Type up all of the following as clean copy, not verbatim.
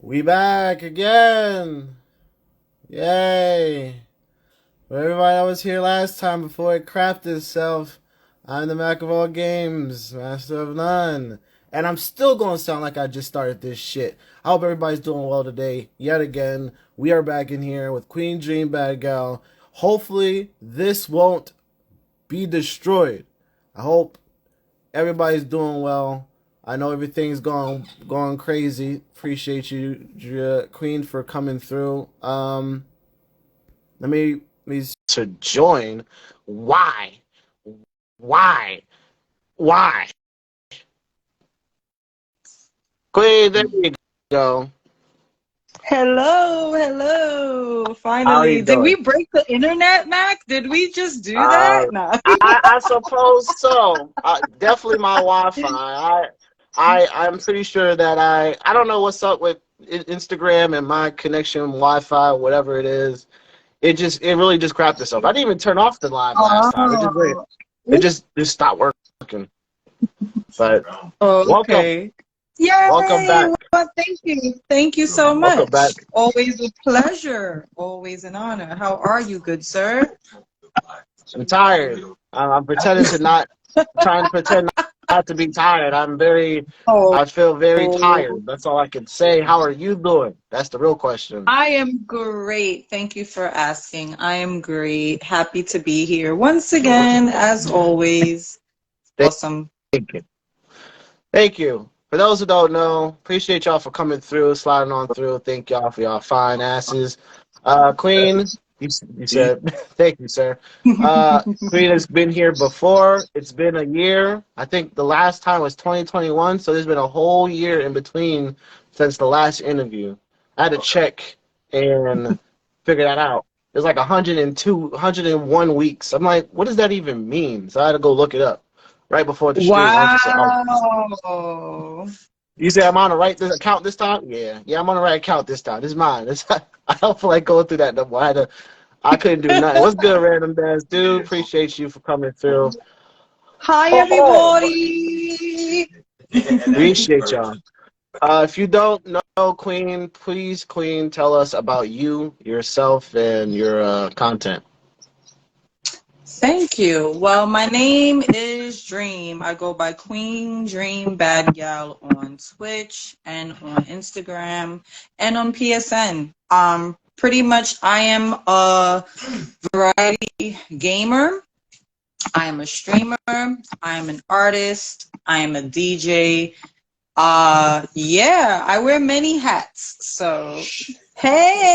We back again! Yay! For everybody that was here last time before it crapped itself, I'm the Mac of all games, master of none. And I'm still gonna sound like I just started this shit. I hope everybody's doing well today. Yet again, we are back in here with QueenDreamBadGal. Hopefully, this won't be destroyed. I hope everybody's doing well. I know everything's going crazy. Appreciate you, Queen, for coming through. Let me to join. Why? Why? Why? Queen, there you go. Hello, hello. How are you Finally. Did we doing? break the internet, Mac? Did we just do Uh, that? No. I suppose so. Definitely my Wi-Fi. I'm pretty sure that I don't know what's up with Instagram and my connection, Wi-Fi, whatever it is. It really just crapped itself. I didn't even turn off the live last time. It just went. Oh, It just stopped working. But welcome, okay. welcome Yay. back, Well, thank you. Thank you so welcome back. much. Always a pleasure. Always an honor. How are you, good sir? I'm tired. I'm pretending to not, trying to pretend not to be tired. Oh, I feel very tired. That's all I can say. How are you doing? That's the real question. I am great. Thank you for asking. I am great. Happy to be here once again, as always. Thank Awesome. you. Thank you. For those who don't know, appreciate y'all for coming through, sliding on through. Thank y'all for y'all fine asses. Queen, you said, thank you, sir. Queen has been here before. It's been a year. I think the last time was 2021, so there's been a whole year in between since the last interview. I had to check and figure that out. It's like 102, 101 weeks. I'm like, what does that even mean? So I had to go look it up right before the stream. I was just like, oh. Wow. You say I'm on the right account this time? Yeah, I'm on the right account this time. This is mine. I don't feel like going through that no more. I couldn't do nothing. What's good, random dance dude? Appreciate you for coming through. Hi, Oh, everybody. appreciate y'all. If you don't know Queen, please, Queen, tell us about you, yourself, and your content. Thank you. Well, my name is Dream. I go by Queen Dream Bad Gal on Twitch and on Instagram and on PSN. Pretty much I am a variety gamer. I am a streamer. I am an artist. I am a DJ. Yeah, I wear many hats. So,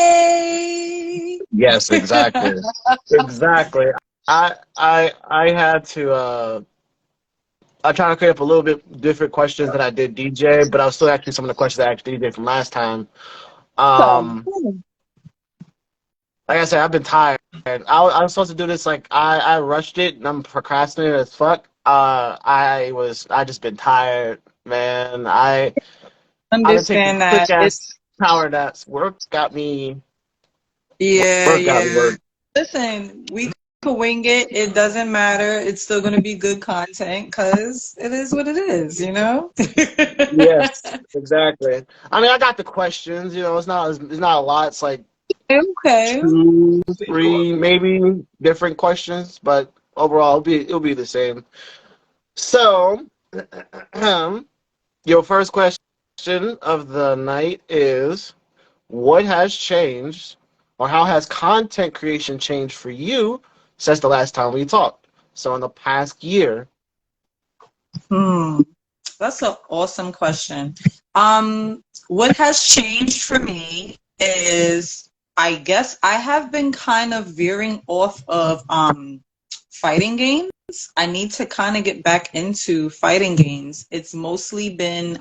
hey. Yes, exactly. Exactly. I had to I try to create up a little bit different questions than I did DJ, but I was still asking some of the questions I actually did from last time. So, Um, like I said, I've been tired. I was supposed to do this like I rushed it and I'm procrastinating as fuck. I just been tired, man. I've been taking understand quick that. ass It's power naps. yeah, Work got me yeah. work. Listen, we could wing it. It doesn't matter. It's still gonna be good content because it is what it is, you know? Yes, exactly. I mean, I got the questions. It's not a lot. It's like Okay. two, three, maybe different questions, but overall, it'll be the same. So, your first question of the night is, what has changed, or how has content creation changed for you since the last time we talked? So, in the past year. Hmm. That's an awesome question. What has changed for me is I guess I have been kind of veering off of fighting games. I need to kind of get back into fighting games. It's mostly been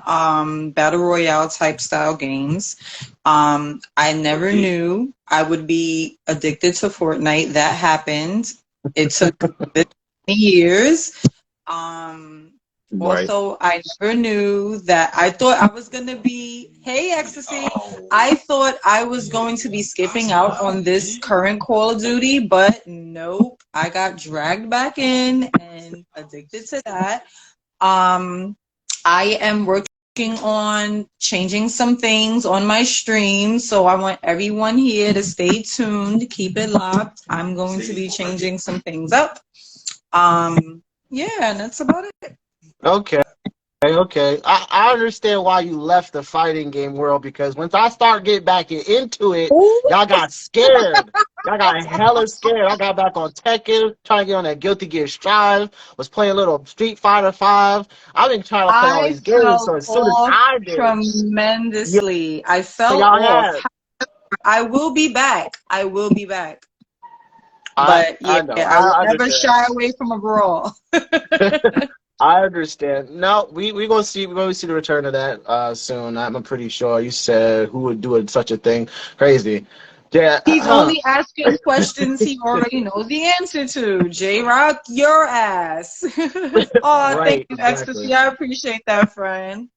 battle royale type style games. I never knew I would be addicted to Fortnite. That happened. It took many years. Um, Right. Also, I never knew that I thought I was going to be, hey, Ecstasy, I thought I was going to be skipping out on this current Call of Duty, but nope, I got dragged back in and addicted to that. I am working on changing some things on my stream, so I want everyone here to stay tuned, keep it locked. I'm going to be changing some things up. Yeah, and that's about it. Okay. Okay, I understand why you left the fighting game world, because once I start getting back into it, Ooh. y'all got scared. Y'all got hella scared. I got back on Tekken, trying to get on that Guilty Gear Strive, was playing a little Street Fighter 5. I've been trying to play all I these games, so fell as soon as off I did, tremendously. I fell y'all off. had. I will be back. I will be back. I But yeah, I know. I will I never understand. shy away from a brawl. I understand. No, we're gonna see the return of that soon. I'm pretty sure. You said who would do such a thing? Crazy. Yeah. He's only asking questions he already knows the answer to. J-Rock, your ass. Oh, thank Right. you, Exactly. Ecstasy. I appreciate that, friend.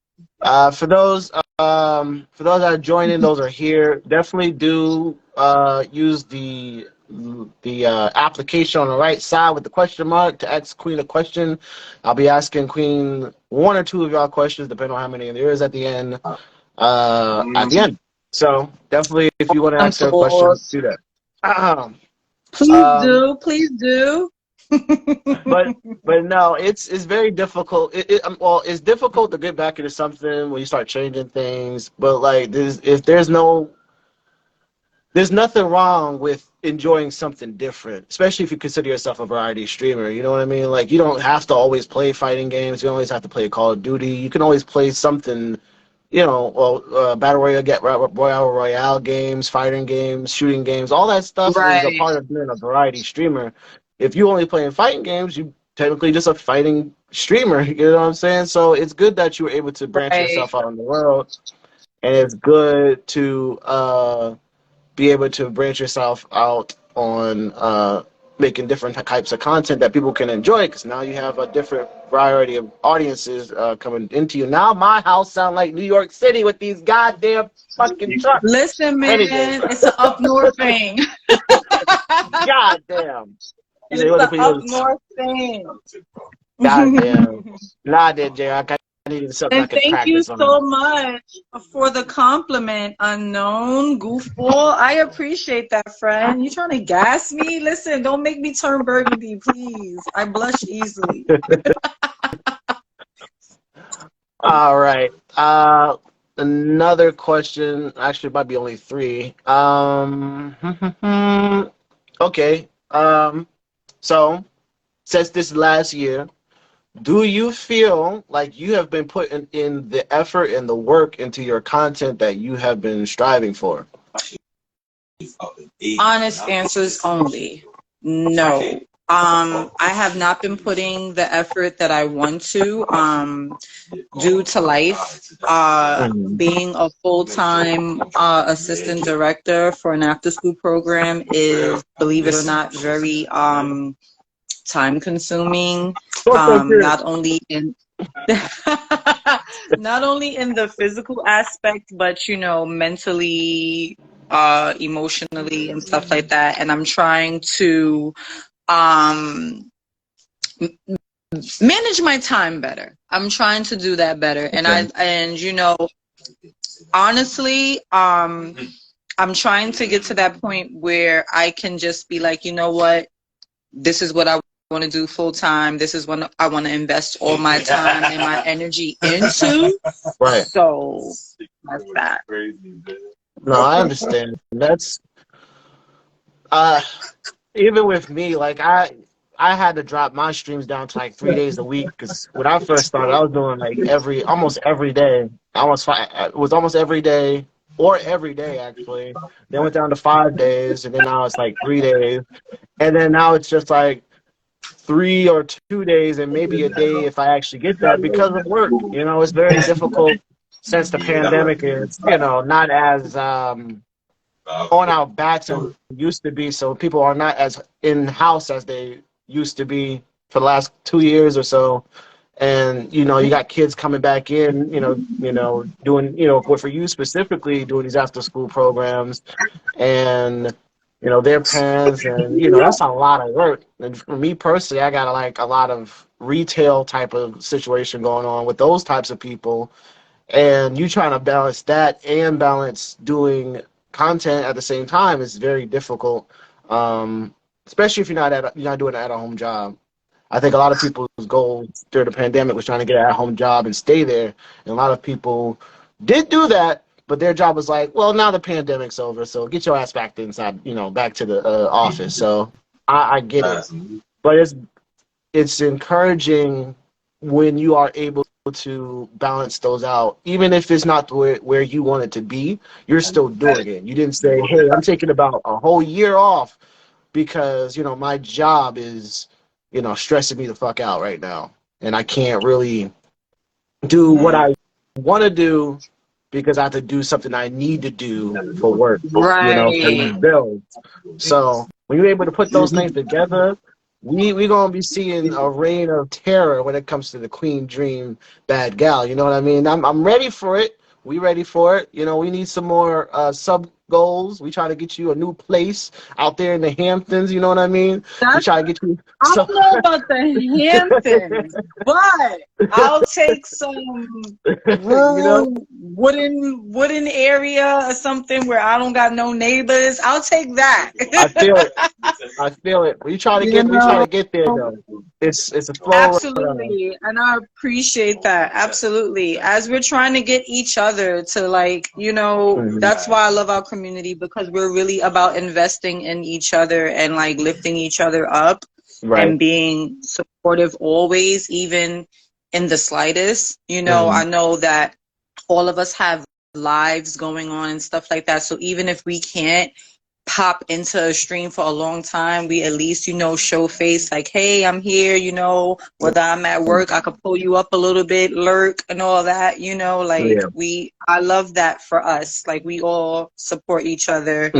For those that are joining, those are here. Definitely do use the application on the right side with the question mark to ask Queen a question. I'll be asking Queen one or two of y'all questions, depending on how many there is at the end. At the end. So definitely, if you want to I'm ask her a question, sauce. do that. Um, Please um, do. Please do. but no, it's very difficult. Well, it's difficult to get back into something when you start changing things. But like, there's nothing wrong with enjoying something different, especially if you consider yourself a variety streamer. You know what I mean? Like, you don't have to always play fighting games. You don't always have to play Call of Duty. You can always play something, battle royale, royale royale games, fighting games, shooting games. All that stuff is a Right. part of being a variety streamer. If you only playing fighting games, you technically just a fighting streamer. You know what I'm saying? So it's good that you were able to branch Right. yourself out in the world, and it's good to be able to branch yourself out on making different types of content that people can enjoy, because now you have a different variety of audiences coming into you. Now my house sound like New York City with these goddamn fucking trucks. Listen, Anyway, man, it's an up north thing. goddamn. You know, you It's want to an put up your north thing. goddamn. Nah, there, Jay. I needed something I And could thank you practice on. so much for the compliment, unknown goofball. I appreciate that, friend. You trying to gas me? Listen, don't make me turn burgundy, please. I blush easily. All right. Another question. Actually, it might be only three. Okay. So since this last year, do you feel like you have been putting in the effort and the work into your content that you have been striving for? Honest answers only. No. I have not been putting the effort that I want to, due to life. Mhm. Being a full-time assistant director for an after-school program is, believe it or not, very time-consuming. Not only in not only in the physical aspect, but mentally, emotionally, and stuff like that. And I'm trying to um manage my time better. I'm trying to do that better. And Okay. honestly, I'm trying to get to that point where I can just be like, you know what, this is what I want to do full time. This is what I want to invest all my time and my energy into. Right. So that's that. No, I understand. That's uh even with me, like I had to drop my streams down to like 3 days a week, because when I first started, I was doing like almost every day. It was almost every day, or every day actually. Then went down to 5 days, and then now it's like 3 days, and then now it's just like 3 or 2 days, and maybe a day if I actually get that, because of work. You know, it's very difficult since the pandemic is not as on our backs as it used to be. So people are not as in house as they used to be for the last 2 years or so. And you got kids coming back in, doing, for you specifically, doing these after school programs, and their parents, and that's a lot of work. And for me personally, I got like a lot of retail type of situation going on with those types of people, and you trying to balance that and balance doing content at the same time is very difficult, especially if you're not doing an at-home job. I think a lot of people's goal during the pandemic was trying to get an at-home job and stay there, and a lot of people did do that, but their job was like, well, now the pandemic's over, so get your ass back to inside, back to the office. So I get it, but it's encouraging when you are able to balance those out, even if it's not where you want it to be. You're still doing it. You didn't say, hey, I'm taking about a whole year off because my job is stressing me the fuck out right now, and I can't really do what I want to do because I have to do something I need to do for work, Right. paying bills. So when you're able to put those things together, we gonna be seeing a reign of terror when it comes to the Queen Dream Bad Gal. You know what I mean? I'm ready for it. We ready for it. We need some more sub goals. We try to get you a new place out there in the Hamptons. You know what I mean? We try to get you. I don't know about the Hamptons, but I'll take some rural wooden area or something where I don't got no neighbors. I'll take that. I feel it. I feel it. We try to get there though. It's a slow Absolutely, and I appreciate that. Absolutely, as we're trying to get each other to that's why I love our community, because we're really about investing in each other and lifting each other up, right. and being supportive always, even in the slightest. I know that all of us have lives going on and stuff like that, so even if we can't pop into a stream for a long time, we at least show face, like, hey, I'm here, whether I'm at work, I could pull you up a little bit, lurk and all that, I love that for us, we all support each other,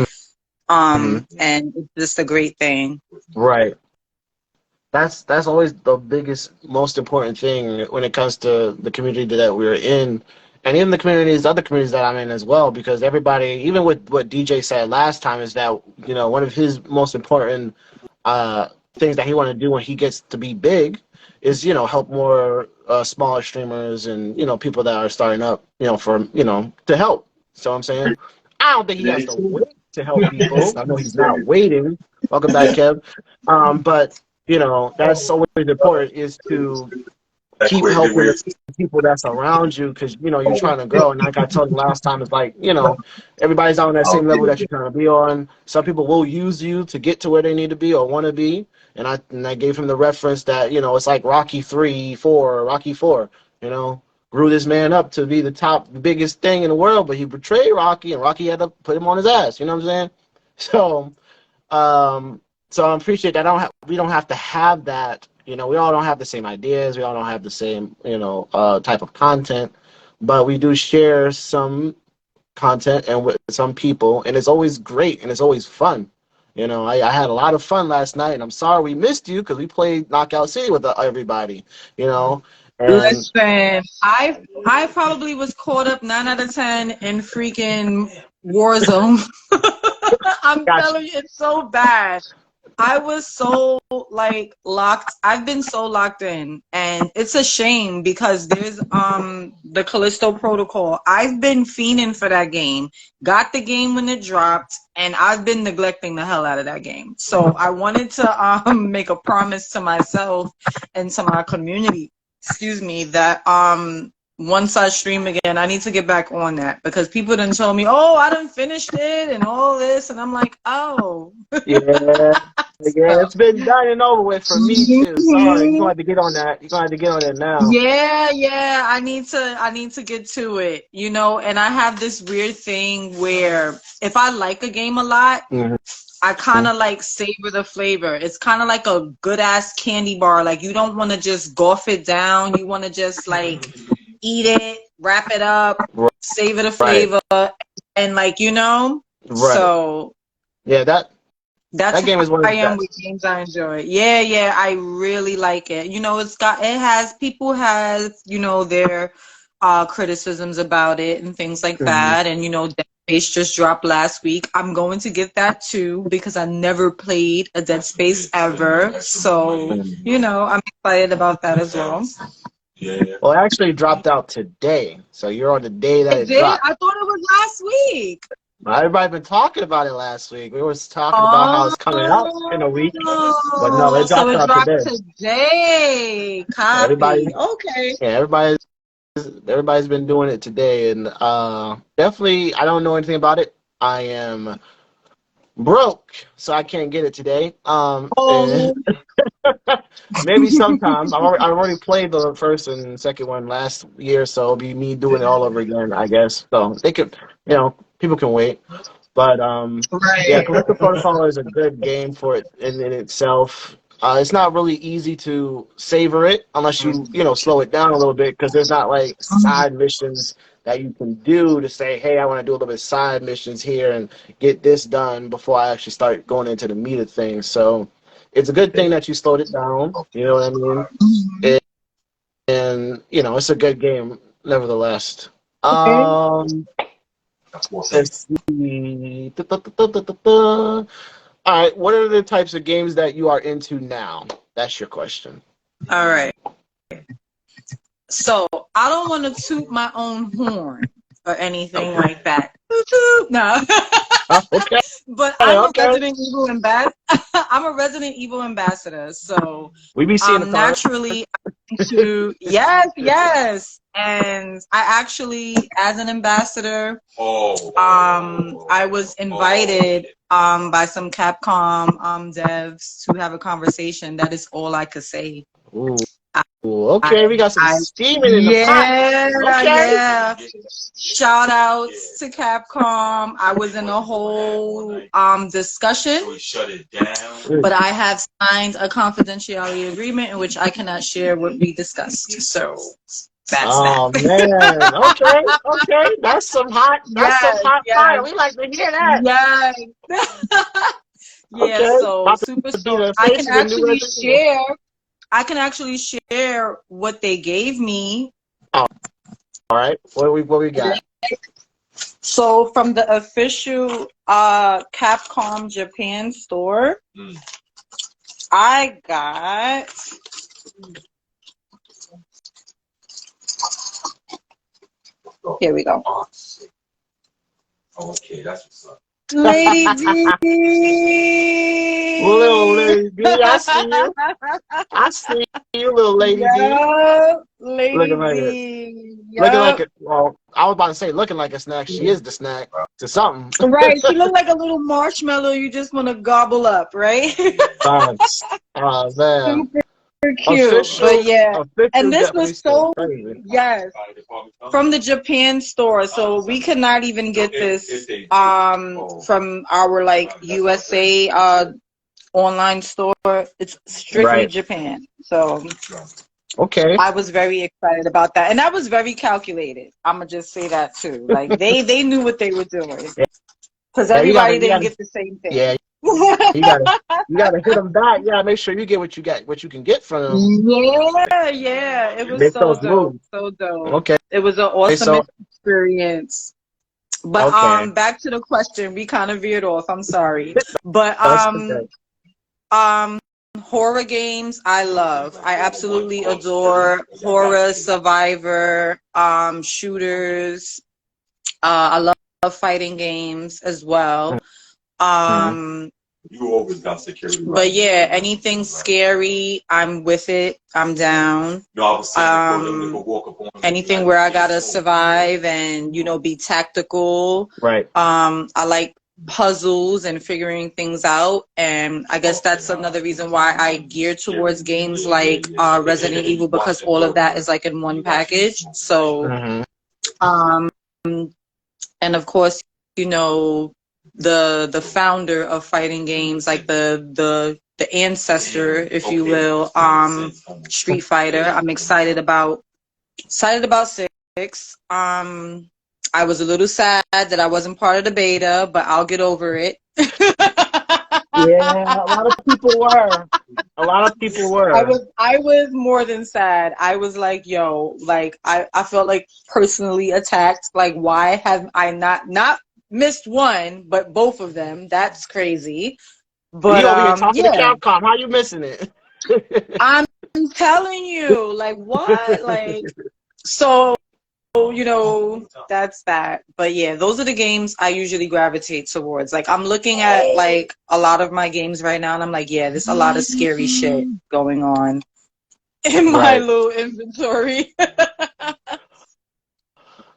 and it's just a great thing. Right. That's always the biggest, most important thing when it comes to the community that we're in, and even the other communities that I'm in as well, because everybody, even with what DJ said last time, is that, one of his most important things that he want to do when he gets to be big is, help more smaller streamers and, people that are starting up, to help. So I'm saying, I don't think he has to wait to help people. I know he's not waiting. Welcome back, Kev. But, that's always important, is to keep helping the people that's around you, because you're trying to grow. And like I told you last time, it's like everybody's on that same level that you're trying to be on. Some people will use you to get to where they need to be or want to be. And I gave him the reference that it's like Rocky 4, grew this man up to be the biggest thing in the world, but he betrayed Rocky, and Rocky had to put him on his ass. You know what I'm saying? So I appreciate that. We don't have to have that. We all don't have the same ideas. We all don't have the same, type of content, but we do share some content and with some people, and it's always great and it's always fun. I had a lot of fun last night, and I'm sorry we missed you because we played Knockout City with everybody. And listen, I probably was caught up 9 out of 10 in freaking Warzone. I'm telling you, it's so bad. I was so locked. I've been so locked in, and it's a shame because there's the Callisto Protocol. I've been fiending for that game. Got the game when it dropped, and I've been neglecting the hell out of that game. So I wanted to make a promise to myself and to my community, that once I stream again, I need to get back on that, because people done told me, oh, I done finished it and all this, and I'm like, oh. Yeah, it's been done and over with for me too. Sorry, you're gonna have to get on that. You're gonna have to get on it now. Yeah. I need to get to it. And I have this weird thing where if I like a game a lot, I kind of savor the flavor. It's kind of like a good ass candy bar. You don't want to just gulp it down. You want to just eat it, wrap it up, savor the flavor, and Right. So yeah, that's that game is one of the I am best. with games I enjoy. Yeah, I really like it. People have their criticisms about it and things like that, and Dead Space just dropped last week. I'm going to get that too, because I never played a Dead Space ever, so I'm excited about that as well. Well, it actually dropped out today, so you're on the day that It it did? dropped. I thought it was last week. Everybody been talking about it last week. We was talking about how Oh, it's coming out in a week, but no, it so dropped it out dropped today. today. Everybody, Copy. Okay. yeah, everybody's been doing it today, and definitely, I don't know anything about it. I am broke, so I can't get it today. And Oh, maybe sometime. I've already played the first and second one last year, so it'll be me doing it all over again, I guess. So they could, people can wait. But yeah, right. Callisto Protocol is a good game for it in itself. It's not really easy to savor it unless you slow it down a little bit because there's not like side missions that you can do to say, hey, I want to do a little bit of side missions here and get this done before I actually start going into the meat of things. So it's a good thing that you slowed it down. You know what I mean? And it's a good game nevertheless. Okay. Let's see. All right, what are the types of games that you are into now? That's your question. All right. So I don't want to toot my own horn or anything like that. No. Okay, But I'm a okay. Resident Evil ambassador. I'm a Resident Evil ambassador. So We be seeing the card. naturally into yes. And I actually, as an ambassador, I was invited by some Capcom devs to have a conversation. That is all I could say. Ooh, okay, we got some steaming in the pot. Okay. Yeah. Shout outs to Capcom. I was in a whole discussion, but I have signed a confidentiality agreement in which I cannot share what we discussed. So that's that. Man. Okay. That's some hot fire. We like to hear that. Yes. Yeah, Okay. so super stoked. I can actually share what they gave me. Oh, all right. What we got? So from the official Capcom Japan store, I got here we go. Okay, that's what's up. Lady D. Little Lady D, I see you. I see you, little Lady Yep, D. Lady Looking like D. Looking like it. Well, I was about to say looking like a snack. She is the snack to something. Right, she looked like a little marshmallow you just want to gobble up, right? Thanks. Man. Super cute, but yeah. And this was so, crazy. yes, from the Japan store. So we could not even get this from our like USA online store. It's strictly Japan. So okay, I was very excited about that, and that was very calculated. I'm gonna just say that too. Like they knew what they were doing because everybody didn't get the same thing. Yeah. you gotta hit them back. You gotta make sure you get what you can get from them. Yeah. It was so dope. So dope. Okay. It was an awesome experience. But back to the question. We kind of veered off. I'm sorry. But horror games I love. I absolutely adore horror, survivor, shooters. I love fighting games as well. You always got security. But yeah, anything scary, I'm with it. I'm down. Anything where I gotta survive and be tactical. Right. I like puzzles and figuring things out, and I guess that's another reason why I gear towards games like Resident Evil, because all of that is like in one package. So, and of course, the founder of fighting games, like the ancestor, if you will, Street Fighter. I'm excited about 6. I was a little sad that I wasn't part of the beta, but I'll get over it. Yeah, a lot of people were. I was more than sad. I was like, yo, like I felt like personally attacked. Like, why have I not missed one, but both of them? That's crazy. But you over here talking to Capcom. How you missing it? I'm telling you, like what? Like so that's that. But yeah, those are the games I usually gravitate towards. Like I'm looking at like a lot of my games right now and I'm like, yeah, there's a lot of scary shit going on in my little inventory.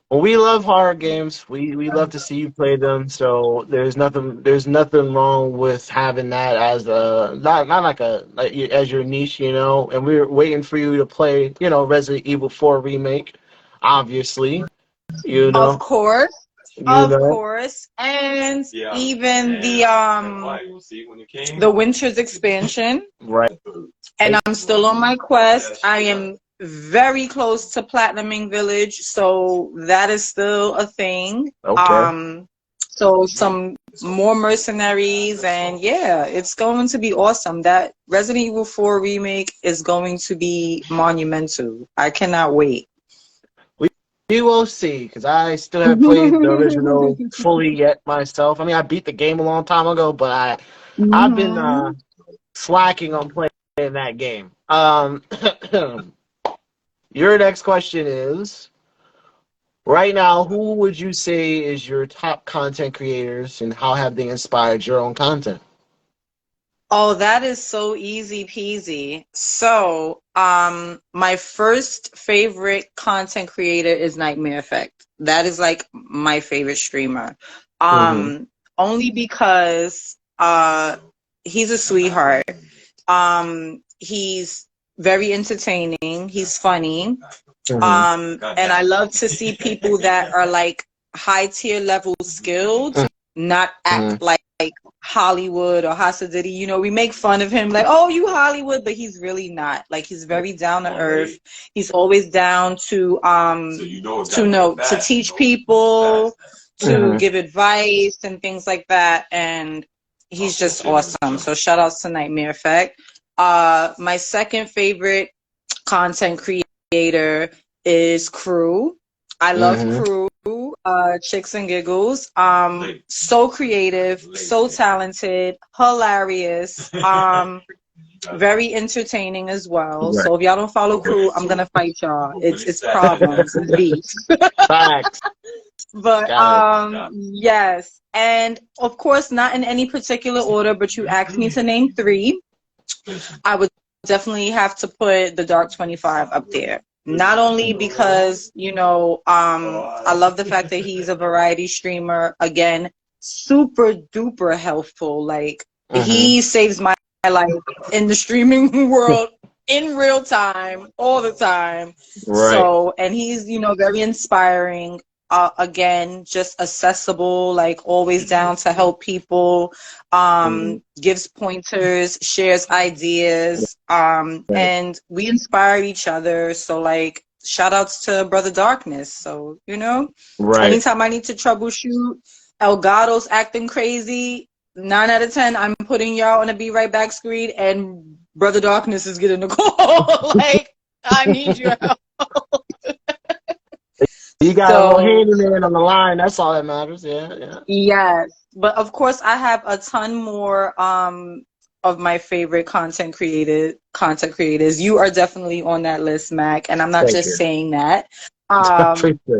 Well, we love horror games. We love to see you play them. So there's nothing wrong with having that as a not like as your niche, you know. And we're waiting for you to play, Resident Evil 4 remake, obviously, you Of know, course. you Of know. course. And even the Winter's expansion. Right. And I'm still on my quest. I am very close to platinuming Village, so that is still a thing. Okay. So some more mercenaries, and yeah, it's going to be awesome. That Resident Evil 4 remake is going to be monumental. I cannot wait. We will see, because I still haven't played the original fully yet myself. I mean, I beat the game a long time ago, but I've been slacking on playing that game. Your next question is, right now, who would you say is your top content creators, and how have they inspired your own content? Oh, that is so easy peasy. So, my first favorite content creator is Nightmare Effect. That is like my favorite streamer. Only because he's a sweetheart. He's very entertaining. He's funny. And I love to see people that are like high tier level skilled, not act like Hollywood or Hasadidi. You know, we make fun of him like, oh, you Hollywood, but he's really not. Like he's very down to earth. He's always down to to teach people, to give advice and things like that. And he's just awesome. So shout outs to Nightmare Effect. My second favorite content creator is Crew. I love Crew, Chicks and Giggles. So creative, so talented, hilarious, very entertaining as well. So if y'all don't follow Crew, I'm gonna fight y'all. It's problems, it's beef. Facts. But yes, and of course not in any particular order, but you asked me to name three. I would definitely have to put the Dark 25 up there. Not only because, I love the fact that he's a variety streamer. Again, super duper helpful. Like, he saves my life in the streaming world in real time, all the time. Right. So, and he's, very inspiring. Again, just accessible, like always down to help people, gives pointers, shares ideas, and we inspire each other. So like shout outs to Brother Darkness. So, anytime I need to troubleshoot, Elgato's acting crazy, 9 out of 10, I'm putting y'all on a Be Right Back screen and Brother Darkness is getting the call. Like, I need your help. You got a little handyman on the line. That's all that matters. Yeah. Yes, but of course, I have a ton more of my favorite content creators. You are definitely on that list, Mac, and I'm not just saying that.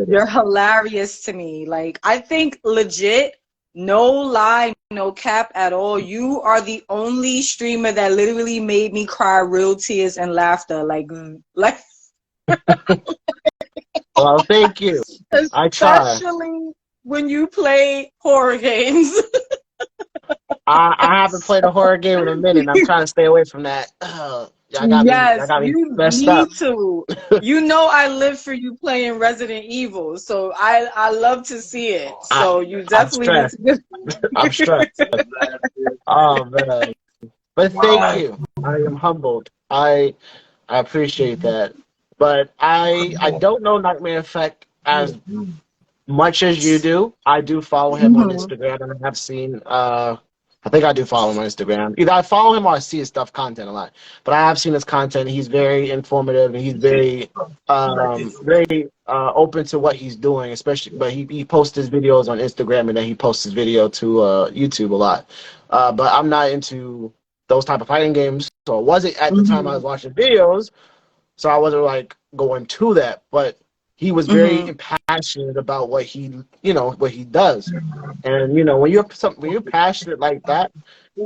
You're hilarious to me. Like, I think legit, no lie, no cap at all. You are the only streamer that literally made me cry real tears and laughter. Like. Well, thank you. I try. Especially when you play horror games. I haven't played a horror game in a minute. I'm trying to stay away from that. You need to. I live for you playing Resident Evil, so I love to see it. So you definitely need to. I'm stressed. Oh man. But thank you. I am humbled. I appreciate that. But I don't know Nightmare Effect as much as you do. I do follow him on Instagram, and I have seen. I think I do follow him on Instagram. Either I follow him or I see his content a lot. But I have seen his content. He's very informative, and he's very open to what he's doing. Especially, but he posts his videos on Instagram, and then he posts his video to YouTube a lot. But I'm not into those type of fighting games. So it wasn't at the time I was watching videos, so I wasn't like going to that. But he was very passionate about what what he does. And when you're passionate like that,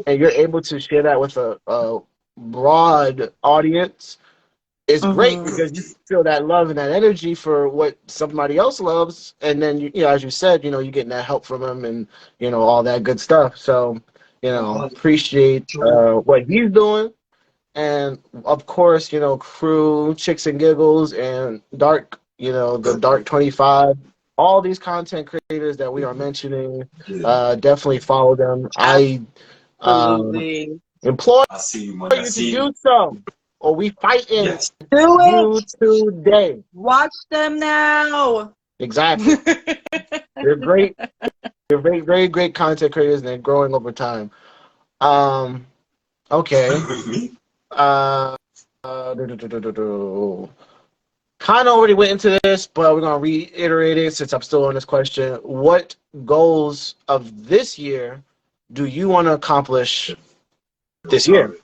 and you're able to share that with a broad audience, it's great because you feel that love and that energy for what somebody else loves, and then as you said, you're getting that help from him, and all that good stuff. So appreciate what he's doing, and of course, crew Chicks and Giggles and Dark, the Dark 25, all these content creators that we are mentioning, definitely follow them. I implore you to do so, or we fighting you today. Watch them now. Exactly. They're great. They're very, very great content creators, and they're growing over time. Okay. Kind of already went into this, but we're gonna reiterate it since I'm still on this question. What goals of this year do you want to accomplish this year?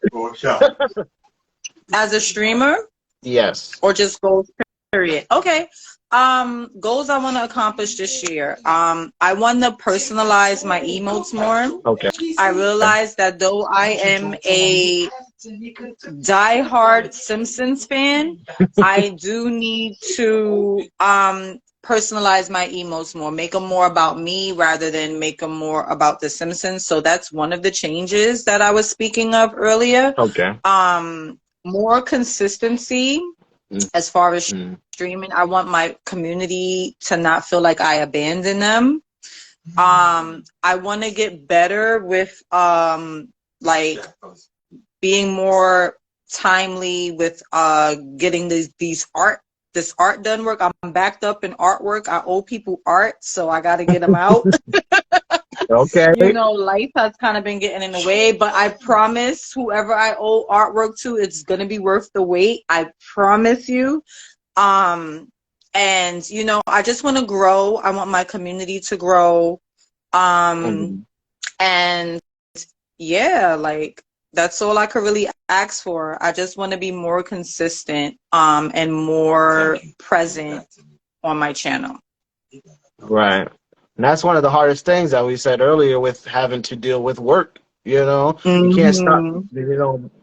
As a streamer? Yes. Or just goals, period? Okay. Goals I want to accomplish this year. I want to personalize my emotes more. Okay. I realized that though I am a diehard Simpsons fan, I do need to personalize my emotes more, make them more about me rather than make them more about the Simpsons. So that's one of the changes that I was speaking of earlier. Okay. More consistency as far as streaming. I want my community to not feel like I abandon them. I want to get better with like being more timely with getting this art done work. I'm backed up in artwork. I owe people art, so I got to get them out. Okay. Life has kind of been getting in the way, but I promise whoever I owe artwork to, it's going to be worth the wait. I promise you. And, I just want to grow. I want my community to grow. And yeah, like that's all I could really ask for. I just want to be more consistent, and more present on my channel. Right. And that's one of the hardest things that we said earlier with having to deal with work. You can't stop.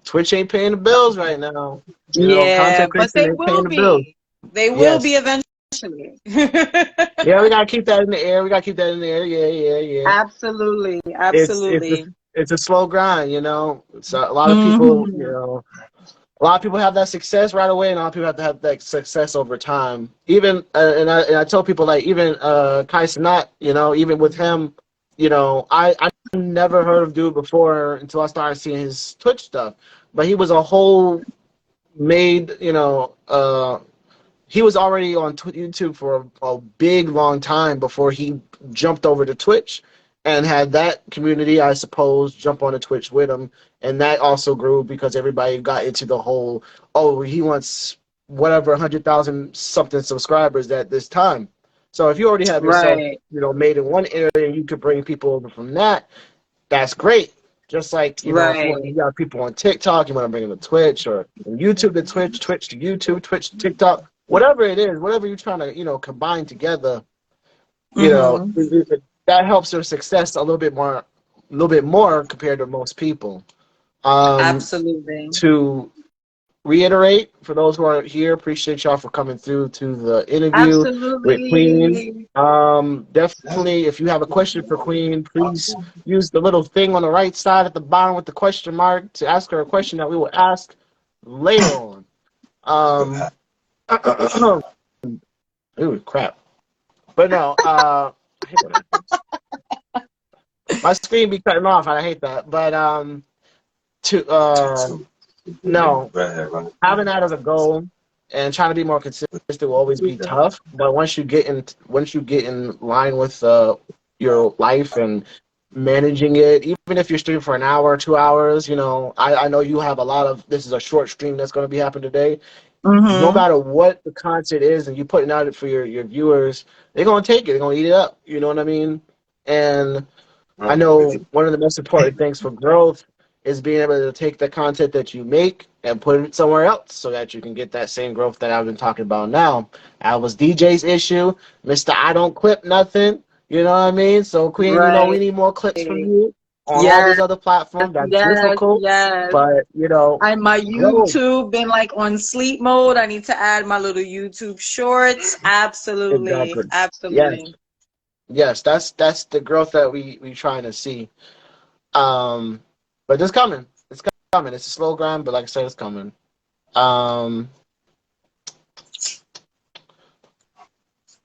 Twitch ain't paying the bills right now. But they will be. They will be eventually. Yeah, we gotta keep that in the air. Yeah. Absolutely. It's a slow grind. So a lot of people, a lot of people have that success right away, and a lot of people have to have that success over time. Even and I tell people, like, even Kai Cenat, even with him, I never heard of dude before until I started seeing his Twitch stuff. But he was a whole made, he was already on YouTube for a big long time before he jumped over to Twitch, and had that community, I suppose, jump on the Twitch with him. And that also grew because everybody got into the whole, he wants whatever 100,000 something subscribers at this time. So if you already have yourself, made in one area, and you could bring people over from that, that's great. Just like, if you got people on TikTok, you want to bring them to Twitch, or from YouTube to Twitch, Twitch to YouTube, Twitch to TikTok, whatever it is, whatever you're trying to, combine together, that helps your success a little bit more compared to most people. Absolutely. To reiterate, for those who aren't here, appreciate y'all for coming through to the interview with Queen. Definitely, if you have a question for Queen, please use the little thing on the right side at the bottom with the question mark to ask her a question that we will ask later on. Ooh, crap. But no, I hate when that happens. My screen be cutting off, and I hate that. But having that as a goal and trying to be more consistent will always be tough. But once you get in line with your life and managing it, even if you're streaming for an hour or 2 hours, I know you have a lot of, this is a short stream that's going to be happening today. No matter what the content is, and you putting out for your viewers, they're going to take it. They're going to eat it up. You know what I mean? And I know one of the most important things for growth is being able to take the content that you make and put it somewhere else so that you can get that same growth that I've been talking about now. That was DJ's issue. Mr. I don't clip nothing. You know what I mean? So, Queen, you know, we Right. need more clips from you on all these Yes, other platforms. That's yes, difficult, yes. but, you know, My grow. YouTube been like on sleep mode. I need to add my little YouTube shorts. Absolutely, Exactly. Yes. absolutely. Yes, that's the growth that we trying to see. Um, but it's coming. It's coming. It's a slow grind, but like I said, it's coming. Um,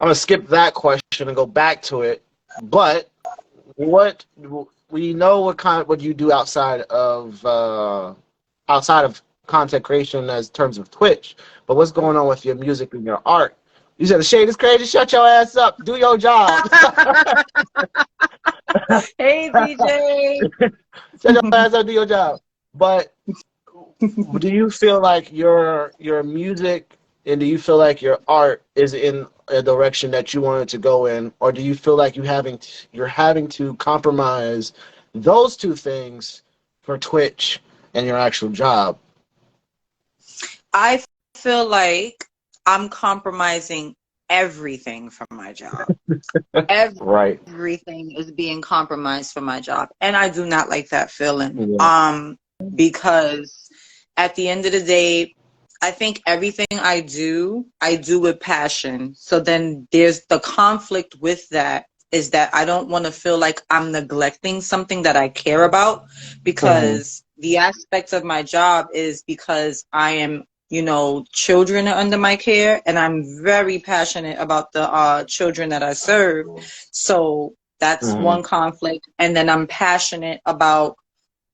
I'm gonna skip that question and go back to it. But what we know what you do outside of content creation as terms of Twitch. But what's going on with your music and your art? You said the shade is crazy. Shut your ass up. Do your job. Hey, DJ. Shut your ass up. Do your job. But do you feel like your music and do you feel like your art is in a direction that you want it to go in, or do you feel like you're having to compromise those two things for Twitch and your actual job? I feel like I'm compromising everything from my job. Right. Everything is being compromised for my job, and I do not like that feeling. Yeah. Because at the end of the day, I think everything I do with passion. So then there's the conflict with that is that I don't want to feel like I'm neglecting something that I care about, because the aspects of my job is because I am, you know, children are under my care, and I'm very passionate about the children that I serve. So that's one conflict. And then I'm passionate about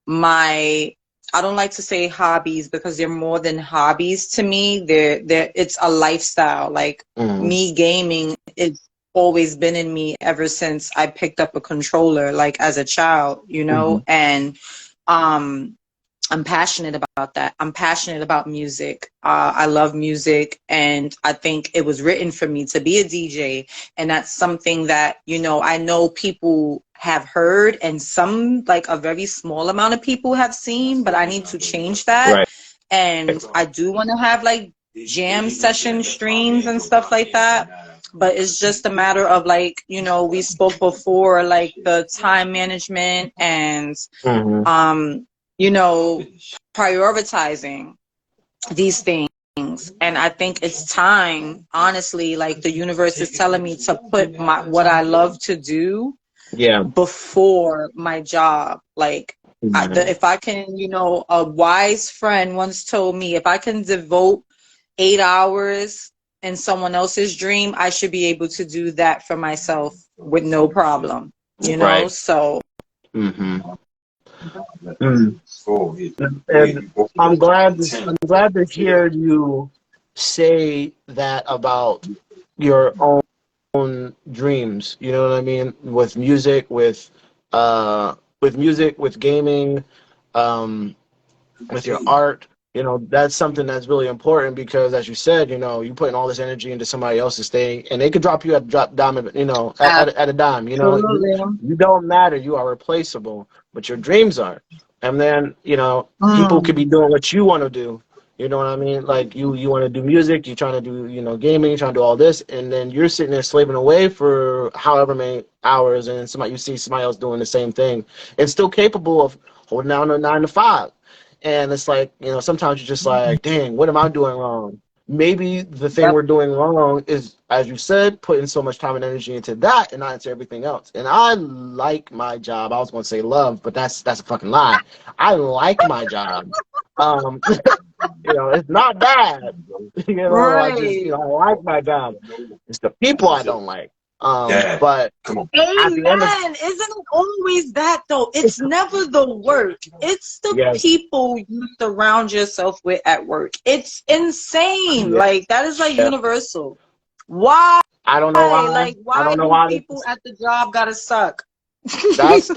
my, I don't like to say hobbies because they're more than hobbies to me. It's a lifestyle. Like me gaming, it's always been in me ever since I picked up a controller, like as a child, you know. And I'm passionate about that. I'm passionate about music. I love music, and I think it was written for me to be a DJ. And that's something that, you know, I know people have heard, and some, like a very small amount of people have seen, but I need to change that. Right. And I do want to have like jam session streams and stuff like that. But it's just a matter of, like, you know, we spoke before, like the time management and, you know, prioritizing these things. And I think it's time, honestly, like the universe is telling me to put what I love to do before my job. Like, if I can, you know, a wise friend once told me, if I can devote 8 hours in someone else's dream, I should be able to do that for myself with no problem, you know? Right. So. And I'm glad to hear you say that about your own dreams. You know what I mean? With music, with gaming, with your art. You know, that's something that's really important because, as you said, you know, you putting all this energy into somebody else's thing, and they could drop you at drop dime, you know, at a dime. You know, you don't matter. You are replaceable, but your dreams are. And then, you know, people could be doing what you want to do. You know what I mean? Like you want to do music, you're trying to do, you know, gaming, you're trying to do all this, and then you're sitting there slaving away for however many hours, and you see somebody else doing the same thing, and still capable of holding down a 9 to 5. And it's like, you know, sometimes you're just like, dang, what am I doing wrong? Maybe the thing we're doing wrong is, as you said, putting so much time and energy into that and not into everything else. And I like my job. I was going to say love, but that's a fucking lie. I like my job. You know, it's not bad. You know, I just, you know, I like my job. It's the people I don't like. But Amen. at the end of, Isn't it always that though? It's never the work. It's the people you surround yourself with at work. It's insane. Like, that is like universal. Why? I don't know why. Like, why I don't know do why. people at the job gotta suck? That's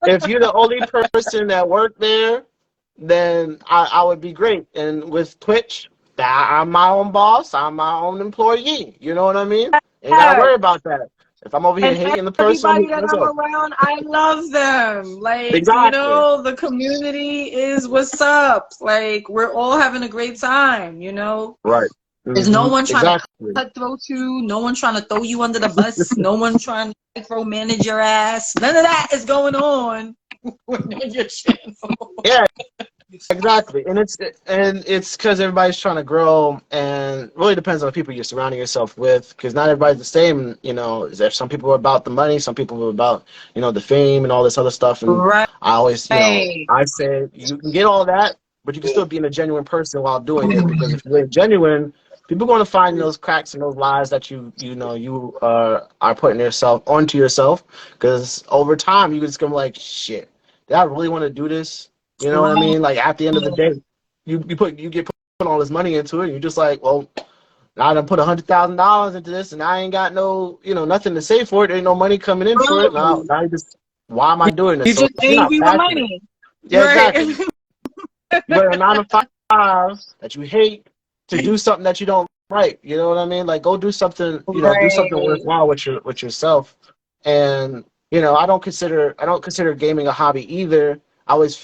if you're the only person that worked there, then I would be great. And with Twitch, I'm my own boss. I'm my own employee. You know what I mean? Ain't gotta worry about that. If I'm over here And hating the person, I'm everybody hating that I'm myself. around, I love them. Like, you Exactly. know, the community is what's up. Like, we're all having a great time, you know? Right. There's no one trying to Exactly. cutthroat you, no one trying to throw you under the bus, no one trying to micromanage your ass. None of that is going on on your channel. Yeah. Exactly, and it's because everybody's trying to grow, and it really depends on the people you're surrounding yourself with. Because not everybody's the same, you know. There's some people are about the money, some people are about the fame and all this other stuff. And Right. I always, I say you can get all that, but you can still be a genuine person while doing it. Because if you're genuine, people are going to find those cracks and those lies that you are putting yourself onto yourself. Because over time, you just go like, shit, did I really want to do this? You know what I mean? Like at the end of the day, you get put all this money into it, and you're just like, well, now I done put $100,000 into this, and I ain't got no, nothing to say for it. There ain't no money coming in for it. Now you just, why am I doing this? You're So just if you're not angry with passionate, money. yeah, Right. exactly. You got a 9 to 5 that you hate to do something that you don't like. You know what I mean? Like go do something, do something Right. worthwhile with yourself. And I don't consider gaming a hobby either. I always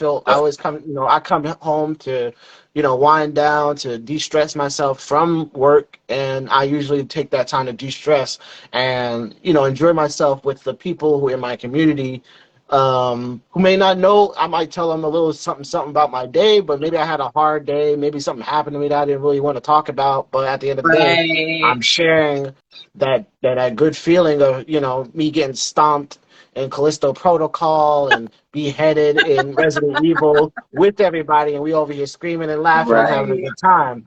come, I come home to, wind down to de-stress myself from work, and I usually take that time to de-stress and, enjoy myself with the people who are in my community, who may not know. I might tell them a little something about my day, but maybe I had a hard day. Maybe something happened to me that I didn't really want to talk about. But at the end of the day, Right. I'm sharing that good feeling of, me getting stomped in Callisto Protocol and beheaded in Resident Evil with everybody, and we over here screaming and laughing and having a Right. good time.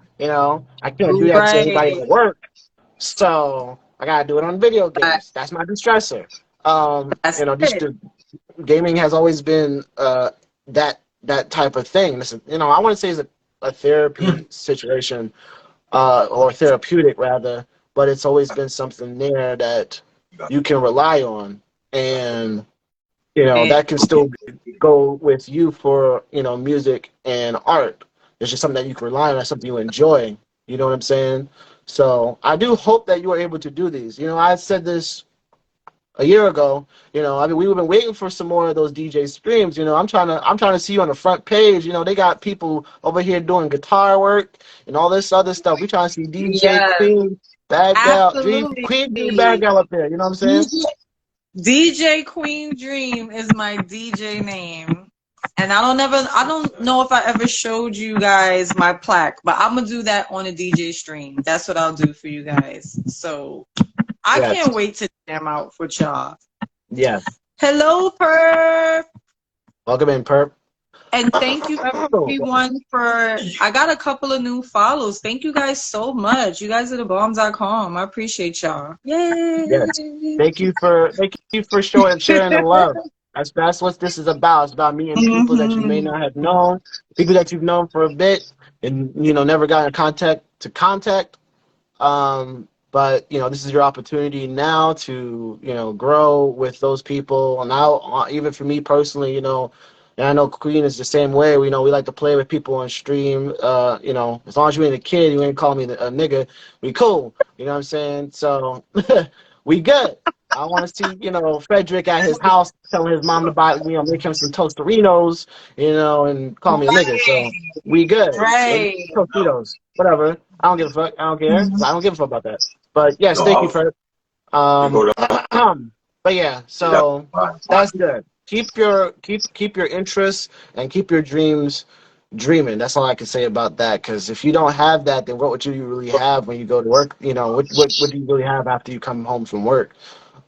I can't do that to anybody Right. at work, so I gotta do it on video games. That's my distressor. That's Just it. gaming has always been that type of thing. Listen, I want to say it's a therapy situation, or therapeutic rather, but it's always been something there that you can rely on, and that can still go with you for music and art. It's just something that you can rely on, something you enjoy. You know what I'm saying? So I do hope that you are able to do these. I said this a year ago. I mean, we've been waiting for some more of those DJ streams. I'm trying to see you on the front page. They got people over here doing guitar work and all this other stuff. We trying to see DJ Yes. Queen, Bad Gal, Absolutely. Dream Bad Gal up there. You know what I'm saying? DJ Queen Dream is my DJ name. And I don't know if I ever showed you guys my plaque, but I'm gonna do that on a DJ stream. That's what I'll do for you guys. So I Yes. can't wait to jam out with y'all. Yes. Hello, Perp. Welcome in, Perp. And thank you everyone I got a couple of new follows. Thank you guys so much. You guys are the bomb.com. I appreciate y'all. Yay. Yes. Thank you for sharing the love. That's what this is about. It's about meeting people that you may not have known, people that you've known for a bit, and never got in contact. But this is your opportunity now to grow with those people. And now, even for me personally, and I know Queen is the same way. We like to play with people on stream. As long as you ain't a kid, you ain't call me a nigga. We cool. You know what I'm saying? So we good. I want to see Frederick at his house telling his mom to buy make him some Tosterinos, and call me a nigga. So we good. Right. Tostitos, whatever. I don't give a fuck. I don't care. I don't give a fuck about that. But yes, thank you, Fred. But yeah, so that's good. Keep your interests and keep your dreams dreaming. That's all I can say about that. Because if you don't have that, then what would you really have when you go to work? What do you really have after you come home from work?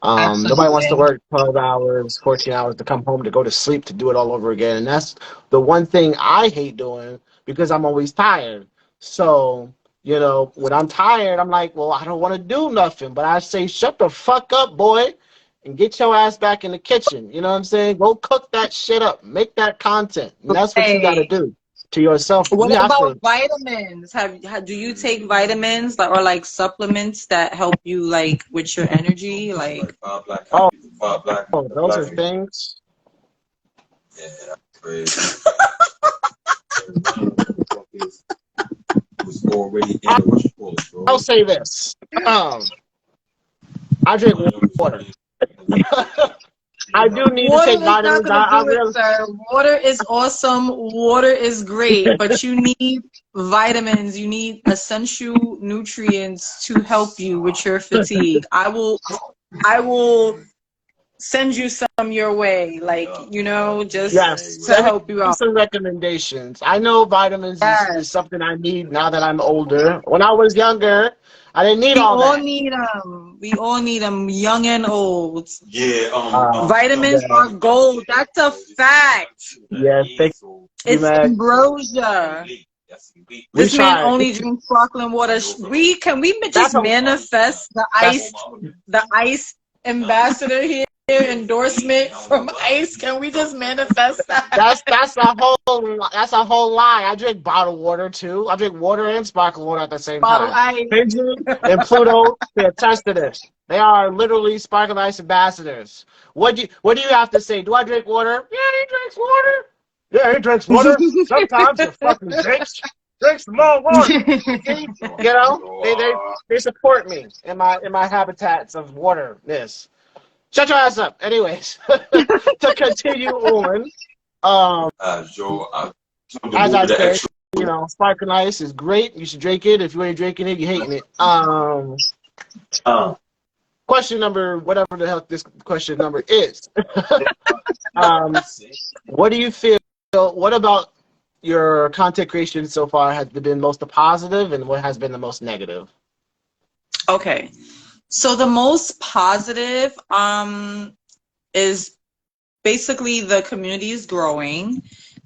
Nobody wants to work 12 hours, 14 hours to come home to go to sleep to do it all over again. And that's the one thing I hate doing because I'm always tired. So, when I'm tired, I'm like, well, I don't want to do nothing. But I say, shut the fuck up, boy, and get your ass back in the kitchen. You know what I'm saying? Go cook that shit up. Make that content. And that's what you got to do to yourself. What You have about to. vitamins? Do you take vitamins or like supplements that help you like with your energy? Like Oh, those are things. Yeah, that's crazy. Was already in the rush bro. I'll say this. I drink water. I do need to Water take is not vitamins. going to I do it, really, sir. Water is awesome. Water is great, but you need vitamins. You need essential nutrients to help you with your fatigue. I will send you some your way, like, yes, just to send help you me out. some recommendations. I know vitamins is Yes. something I need now that I'm older. When I was younger, I didn't need We all all that. need them. We all need them, young and old. Yeah, Vitamins Yeah, are gold. That's a fact. yeah, thank you, It's Mac. ambrosia. We This man tried. only drinks sparkling water. We That's just a manifest that's the ice ambassador here endorsement from Ice. Can we just manifest that? that's a whole lie. I drink bottled water too. I drink water and sparkling water at the same Bottle time. ice. Benji and Pluto, they attest to this. They are literally sparkling ice ambassadors. What do you have to say? Do I drink water? Yeah, he drinks water. Yeah, he drinks water. Sometimes he fucking drinks some more water. See? You know, they support me in my habitats of waterness. Shut your ass up. Anyways, to continue on, Joe, as I said, sparkling ice is great. You should drink it. If you ain't drinking it, you hating it. Question number, whatever the hell this question number is. What do you feel? What about your content creation so far has been most positive, and what has been the most negative? Okay. So the most positive is basically the community is growing,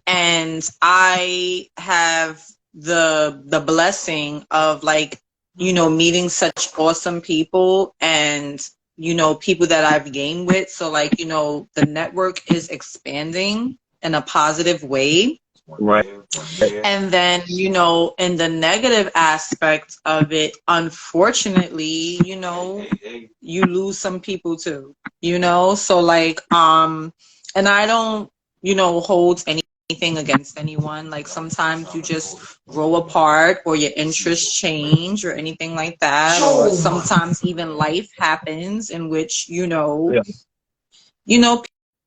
and I have the blessing of, like, meeting such awesome people, and people that I've gained with. So, like, the network is expanding in a positive way. Right. And then, in the negative aspect of it, unfortunately, you lose some people too, so, like, and I don't, hold anything against anyone. Like, sometimes you just grow apart, or your interests change, or anything like that, or sometimes even life happens in which,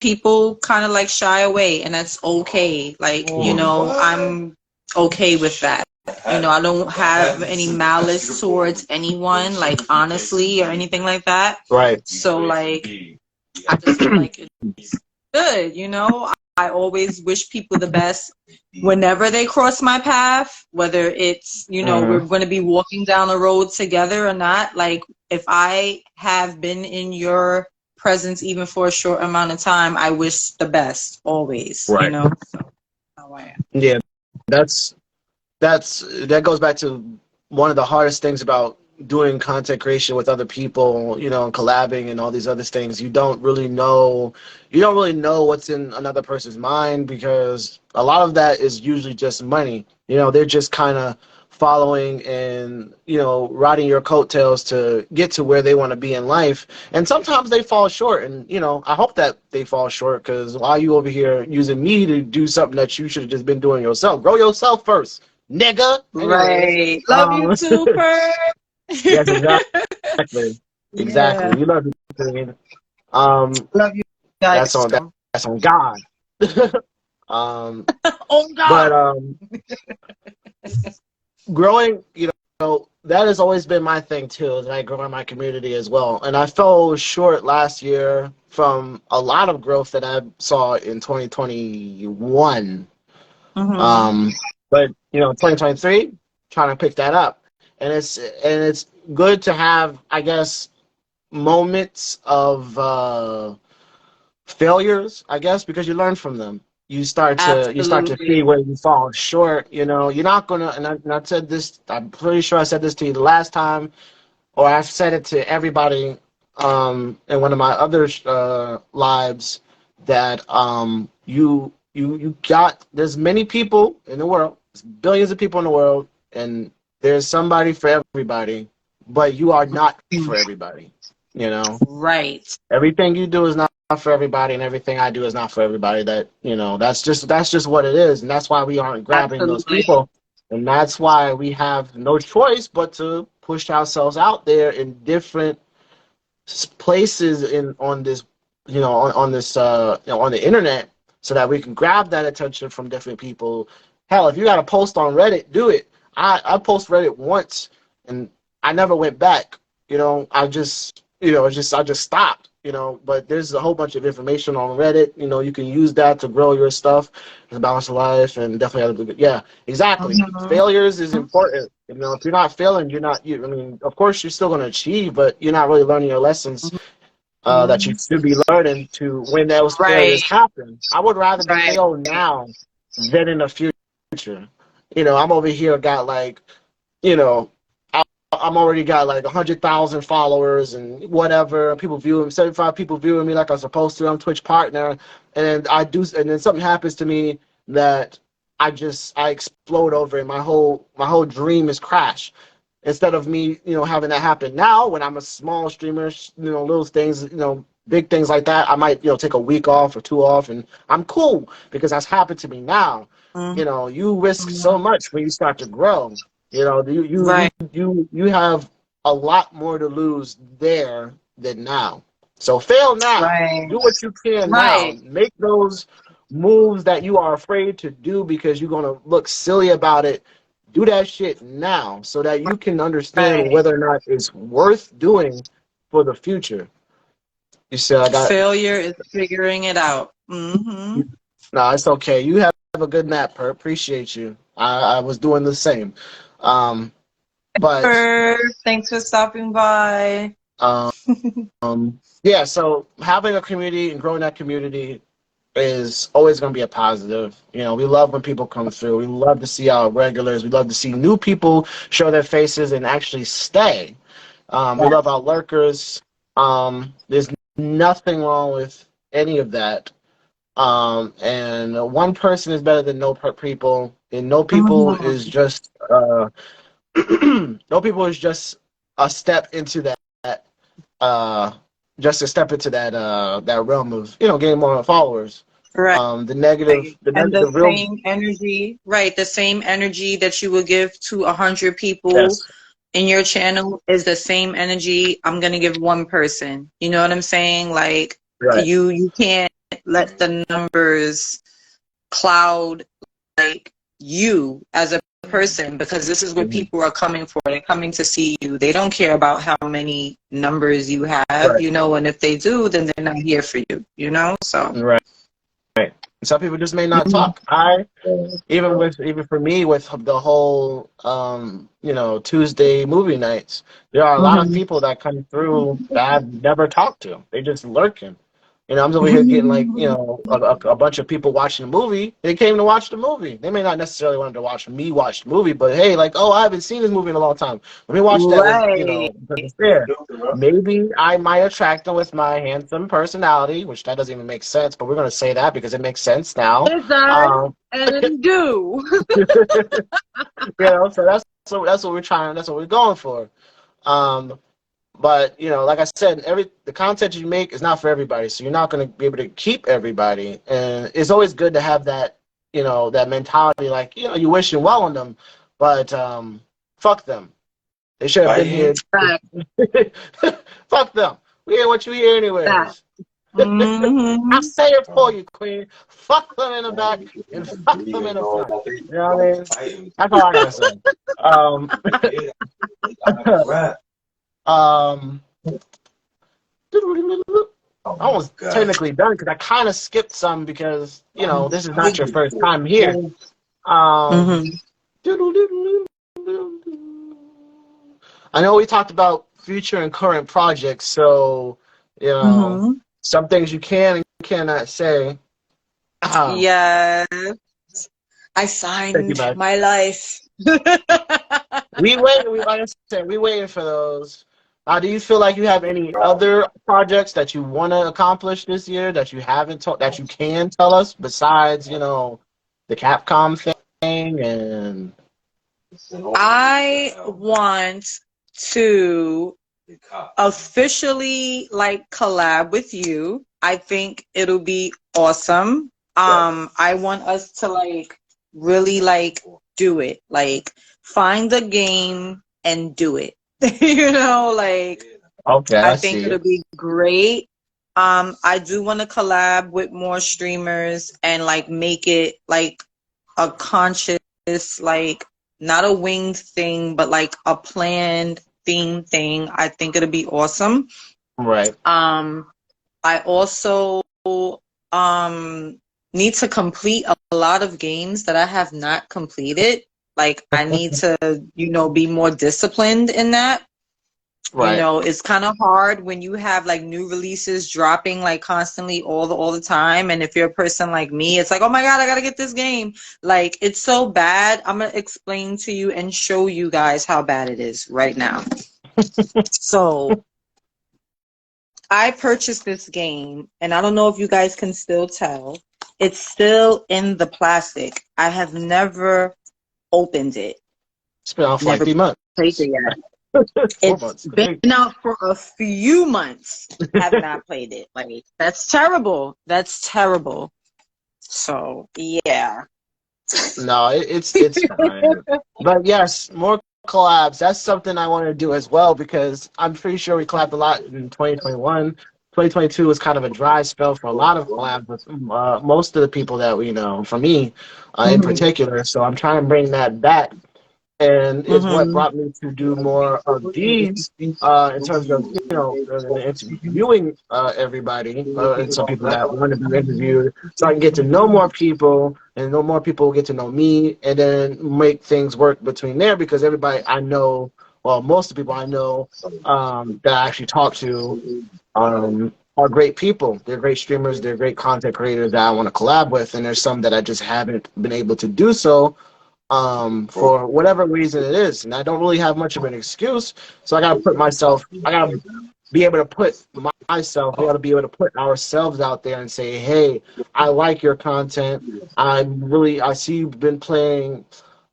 people kind of like shy away, and that's okay. Like, I'm okay with that. I don't have any malice towards anyone, like, honestly, or anything like that. Right. So, like, I just feel like it's good. I always wish people the best whenever they cross my path, whether it's, we're going to be walking down the road together or not. Like, if I have been in your presence even for a short amount of time, I wish the best always. Right. So how I am. Yeah, that goes back to one of the hardest things about doing content creation with other people, and collabing and all these other things. You don't really know what's in another person's mind, because a lot of that is usually just money. They're just kind of following and riding your coattails to get to where they want to be in life, and sometimes they fall short, and I hope that they fall short, because while you over here using me to do something that you should have just been doing yourself, grow yourself first, nigga. Right. Love you too, Perp. Yes, exactly. Exactly. Yeah. We love you. Love you guys. That's on God. Oh God. But growing, that has always been my thing too, that I grow in my community as well. And I fell short last year from a lot of growth that I saw in 2021. But 2023, trying to pick that up. And it's good to have, I guess, moments of failures, I guess, because you learn from them. You start to see where you fall short. You're not gonna. And I said this. I'm pretty sure I said this to you the last time, or I've said it to everybody in one of my other lives, that you got. There's many people in the world. There's billions of people in the world, and there's somebody for everybody, but you are not for everybody. Right. Everything you do is not for everybody, and everything I do is not for everybody. That's just what it is, and that's why we aren't grabbing those people, and that's why we have no choice but to push ourselves out there in different places in on this, on this, on the internet, so that we can grab that attention from different people. Hell, if you got to post on Reddit, do it. I post Reddit once, and I never went back. I just, I just stopped. But there's a whole bunch of information on Reddit. You can use that to grow your stuff, to balance your life, and definitely have a good. Yeah, exactly. Failures is important. If you're not failing, you're not. I mean, of course, you're still going to achieve, but you're not really learning your lessons that you should be learning to when those failures Right. happen. I would rather Right. fail now than in the future. I'm over here got like, you know, I'm already got like 100,000 followers and whatever. People viewing 75 people viewing me like I'm supposed to. I'm Twitch partner, and then something happens to me that I explode over, and my whole dream is crash. Instead of me, having that happen now when I'm a small streamer, little things, big things like that, I might, take a week off or two off, and I'm cool because that's happened to me now. You risk so much when you start to grow. Right. You have a lot more to lose there than now. So fail now. Right. Do what you can now. Right. Make those moves that you are afraid to do because you're gonna look silly about it. Do that shit now so that you can understand Right. whether or not it's worth doing for the future. You said I got. Failure is figuring it out. Mm-hmm. No, it's okay. You have a good nap, Per. Appreciate you. I was doing the same. Um, but Thanks for stopping by. um, yeah, so having a community and growing that community is always going to be a positive. We love when people come through. We love to see our regulars. We love to see new people show their faces and actually stay. We love our lurkers. There's nothing wrong with any of that. And one person is better than no people, and no people is just no people is just a step into that just a step into that realm of getting more followers. Right. The negative, And the real. same energy, right? The same energy that you would give to 100 people Yes. in your channel is the same energy I'm gonna give one person. You know what I'm saying? Like Right. you can't let the numbers cloud like you as a person, because this is what people are coming for. They're coming to see you. They don't care about how many numbers you have, Right. and if they do, then they're not here for you, so. Right. Some people just may not talk. Even for me with the whole Tuesday movie nights, there are a lot of people that come through that I've never talked to. They just lurking. I'm over here getting like a bunch of people watching the movie. They came to watch the movie. They may not necessarily want to watch me watch the movie, but hey, like, oh, I haven't seen this movie in a long time. Let me watch that. Right. Because it's there. Maybe I might attract them with my handsome personality, which that doesn't even make sense, but we're gonna say that because it makes sense now. It does and do. So that's what we're trying. That's what we're going for. But like I said, the content you make is not for everybody, so you're not going to be able to keep everybody. And it's always good to have that, that mentality, like you wishing well on them, but fuck them. They should have been here. Fuck them. We ain't what you hear anyways. I'll say it for you, Queen. Fuck them in the back and fuck them in the front. You know what I mean? That's all I gotta say. I was technically done because I kind of skipped some because this is not your first time here. I know we talked about future and current projects, so some things you can and cannot say. Yes, I signed my life. We like I said, we waiting for those. Do you feel like you have any other projects that you want to accomplish this year that you haven't that you can tell us besides the Capcom thing? And I want to officially collab with you. I think it'll be awesome. I want us to really do it, find the game and do it. Okay, I I think see it'll it. be great. I do want to collab with more streamers and like make it like a conscious, like not a winged thing, but like a planned theme thing. I think it'll be awesome. Right. I also um need to complete a lot of games that I have not completed. Like I need to, be more disciplined in that. Right. It's kind of hard when you have like new releases dropping like constantly all the time. And if you're a person like me, it's like, oh my God, I gotta get this game. Like it's so bad. I'm gonna explain to you and show you guys how bad it is right now. So I purchased this game, and I don't know if you guys can still tell. It's still in the plastic. I have never opened it. It's been out for like Never 3 months. played it yet. 4 It's months. been out for a few months. Have not played it. Like that's terrible. That's terrible. So yeah. No, it's fine. But yes, more collabs. That's something I want to do as well because I'm pretty sure we collabed a lot in 2021. 2022 was kind of a dry spell for a lot of collabs with most of the people that we know, for me in Mhm. particular. So I'm trying to bring that back, and is what Mhm. brought me to do more of these in terms of interviewing everybody and some people that want to be interviewed, so I can get to know more people, and know more people get to know me, and then make things work between there because everybody I know, well, most of the people I know that I actually talk to are great people. They're great streamers. They're great content creators that I want to collab with, and there's some that I just haven't been able to do so for whatever reason it is. And I don't really have much of an excuse. So I gotta be able to put myself, we gotta be able to put ourselves out there and say, hey, I like your content. I see you've been playing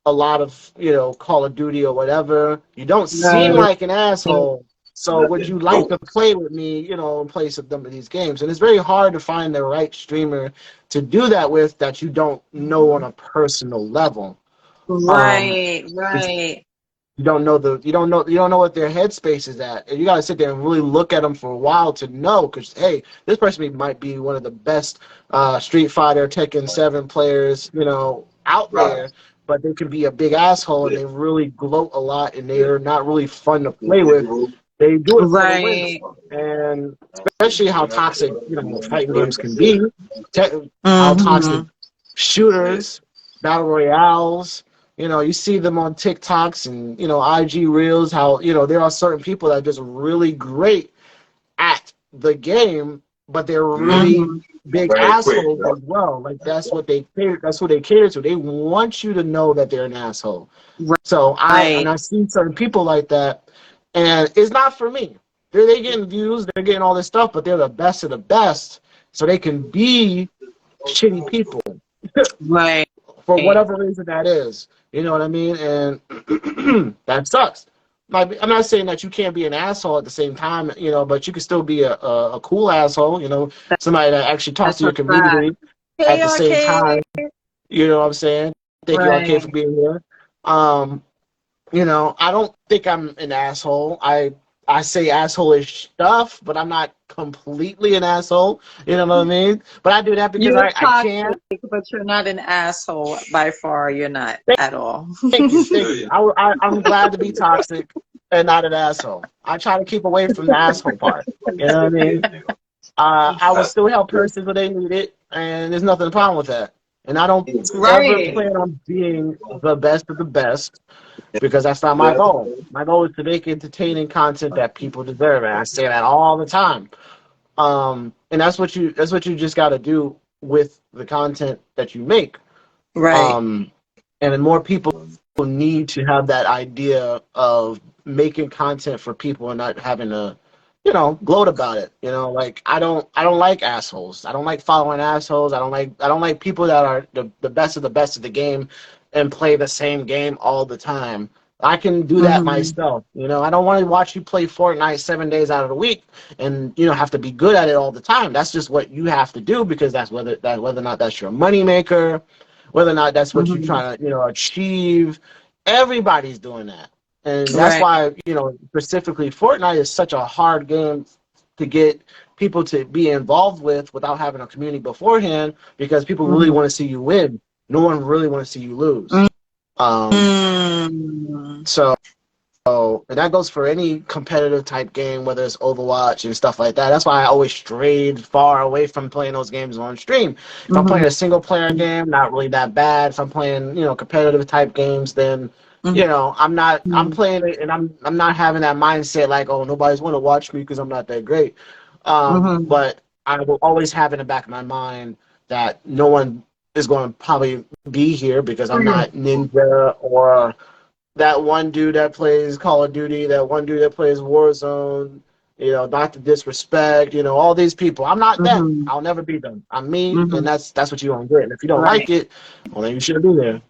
a lot of, Call of Duty or whatever. You don't seem Right. like an asshole. So would you like to play with me, and play some of these games? And it's very hard to find the right streamer to do that with that you don't know on a personal level. Um, Right. it's, Right. you don't know what their headspace is at, and you got to sit there and really look at them for a while to know. Because hey, this person might be one of the best Street Fighter, Tekken 7 players, out there, but they can be a big asshole and they really gloat a lot, and they're not really fun to play with. They do it for the win, Right. and especially how toxic fighting games can be, how toxic Mhm. shooters, battle royales. You see them on TikToks and IG reels. How there are certain people that are just really great at the game, but they're really Mhm. big assholes as well. Like that's what they cater. That's what they cater to. They want you to know that they're an asshole. So Right. I see certain people like that, and it's not for me. They getting views, they're getting all this stuff, but they're the best of the best, so they can be shitty people Right. for whatever reason that is. You know what I mean? And that sucks. I'm not saying that you can't be an asshole at the same time, but you can still be a cool asshole, somebody that actually talks That's to your a fact. community at Hey, the same arcade. time. You know what I'm saying? Thank you, RK, for Right. being here. Um, I don't think I'm an asshole. I say asshole-ish stuff, but I'm not completely an asshole. You know what I mean? But I do that because You're I can. toxic, but you're not an asshole by far. You're not at all. Thank you. I'm glad to be toxic and not an asshole. I try to keep away from the asshole part. You know what I mean? I will still help persons when they need it, and there's nothing problem with that. And I don't ever Right. plan on being the best of the best because that's not my goal. My goal is to make entertaining content that people deserve, and I say that all the time. And that's what you just got to do with the content that you make. Right. And then more people need to have that idea of making content for people and not having to, gloat about it. Like I don't like assholes. I don't like following assholes. I don't like people that are the best of the game and play the same game all the time. I can do that Mhm. myself. I don't want to watch you play Fortnite 7 days out of the week and have to be good at it all the time. That's just what you have to do because that's whether or not that's your moneymaker, whether or not that's what you're Mhm. trying to achieve. Everybody's doing that. And that's Right. why, specifically Fortnite is such a hard game to get people to be involved with without having a community beforehand, because people really want to see you win. No one really want to see you lose. Mm. And that goes for any competitive type game, whether it's Overwatch and stuff like that. That's why I always strayed far away from playing those games on stream. If I'm playing a single player game, not really that bad. If I'm playing, competitive type games, then I'm playing it, and I'm not having that mindset like, oh, nobody's want to watch me because I'm not that great. But I will always have in the back of my mind that no one is going to probably be here because I'm not Ninja or that one dude that plays Call of Duty, that one dude that plays Warzone, not to disrespect, all these people. I'm not them. I'll never be them. I'm me, and that's what you're gonna get. And if you don't like it, well, then you shouldn't be there.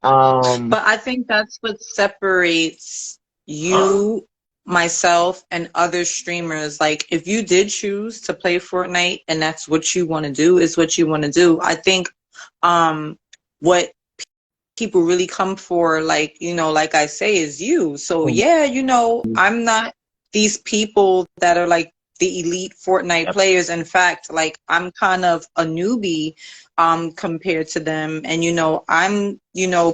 But I think that's what separates you, myself, and other streamers. Like, if you did choose to play Fortnite and that's what you want to do, is what you want to do. I think what people really come for, like, like I say, is you. So yeah, I'm not these people that are like the elite Fortnite players. In fact, like, I'm kind of a newbie compared to them, and I'm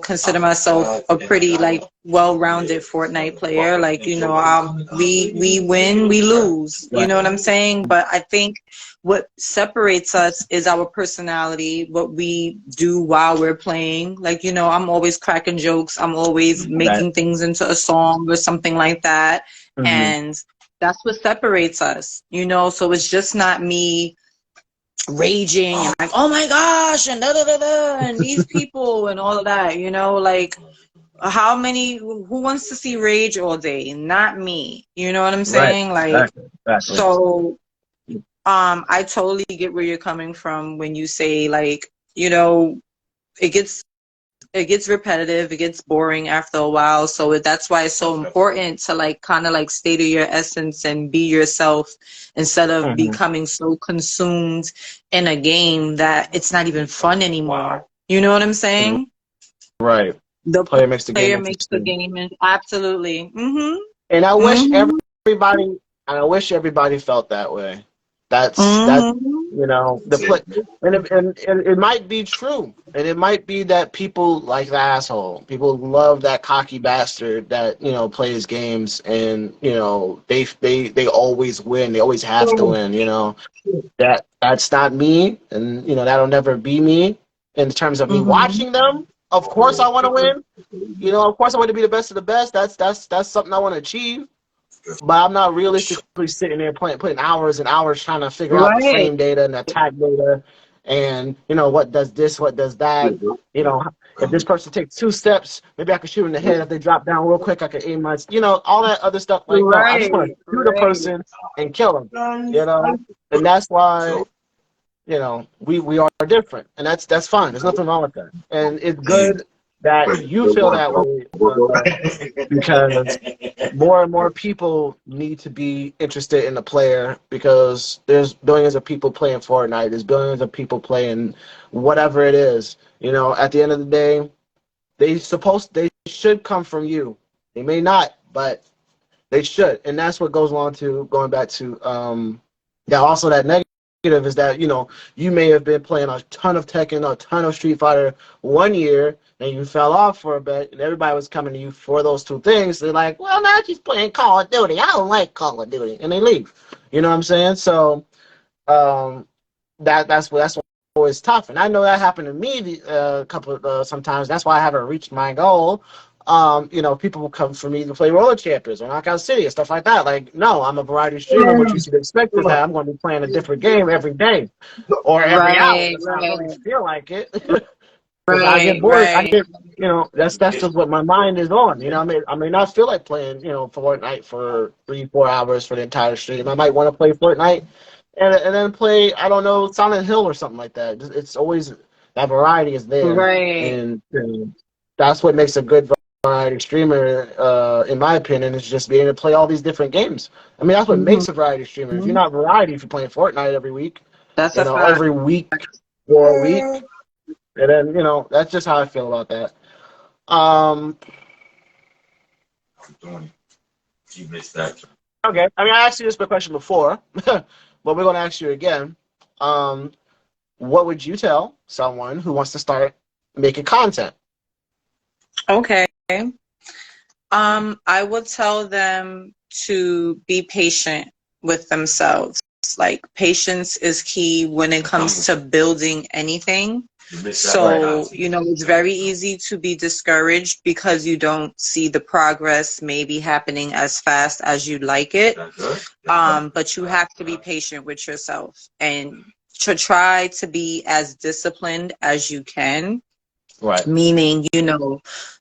consider myself a pretty like well-rounded Fortnite player. Like, we win, we lose, you know what I'm saying? But I think what separates us is our personality, what we do while we're playing. Like, I'm always cracking jokes, I'm always making things into a song or something like that. And that's what separates us, so it's just not me raging and like, oh my gosh, and da da da da, and these people and all of that, like, who wants to see rage all day? Not me, you know what I'm saying? Exactly. So I totally get where you're coming from when you say, like, it gets repetitive, it gets boring after a while. So that's why it's so important to like kind of like stay to your essence and be yourself, instead of becoming so consumed in a game that it's not even fun anymore. You know what I'm saying? Right. The player makes the game makes the game absolutely. And I wish everybody felt that way. That's the play, and it might be true, and it might be that people like the asshole. People love that cocky bastard that plays games, and they always win. They always have to win. That's not me, and that'll never be me. In terms of me watching them, of course I want to win. Of course I want to be the best of the best. That's something I want to achieve. But I'm not realistically sitting there putting hours and hours trying to figure out the frame data and the attack data, and what does this, what does that. If this person takes 2 steps, maybe I can shoot in the head. If they drop down real quick, I can aim my, all that other stuff. Like, no, I just want to shoot a person and kill them. And that's why we are different, and that's fine. There's nothing wrong with that, and it's good that you feel that way, because more and more people need to be interested in the player, because there's billions of people playing Fortnite. There's billions of people playing whatever it is. At the end of the day, they should come from you. They may not, but they should, and that's what goes on to going back to that negative is that you may have been playing a ton of Tekken, a ton of Street Fighter one year, and you fell off for a bit, and everybody was coming to you for those 2 things. They're like, well, now she's playing Call of Duty. I don't like Call of Duty, and they leave. You know what I'm saying? So that's always tough, and I know that happened to me a couple sometimes. That's why I haven't reached my goal. People will come for me to play Roller Champions or Knockout City and stuff like that. Like, no, I'm a variety streamer. What you should expect is that I'm going to be playing a different game every day or every hour. If I really feel like it. I get bored. I get, that's just what my mind is on. I may not feel like playing, Fortnite for 3-4 hours for the entire stream. I might want to play Fortnite and then play, I don't know, Silent Hill or something like that. It's always, that variety is there, and that's what makes a good variety streamer, in my opinion, is just being able to play all these different games. I mean, that's what makes a variety streamer. If you're not variety, if you're playing Fortnite every week, that's every week or a week. And then, that's just how I feel about that. I'm doing it. You missed that. Okay. I mean, I asked you this question before, but we're going to ask you again. What would you tell someone who wants to start making content? Okay. I would tell them to be patient with themselves. Like, patience is key when it comes to building anything. So, it's very easy to be discouraged because you don't see the progress maybe happening as fast as you'd like it. But you have to be patient with yourself and to try to be as disciplined as you can. Right. Meaning,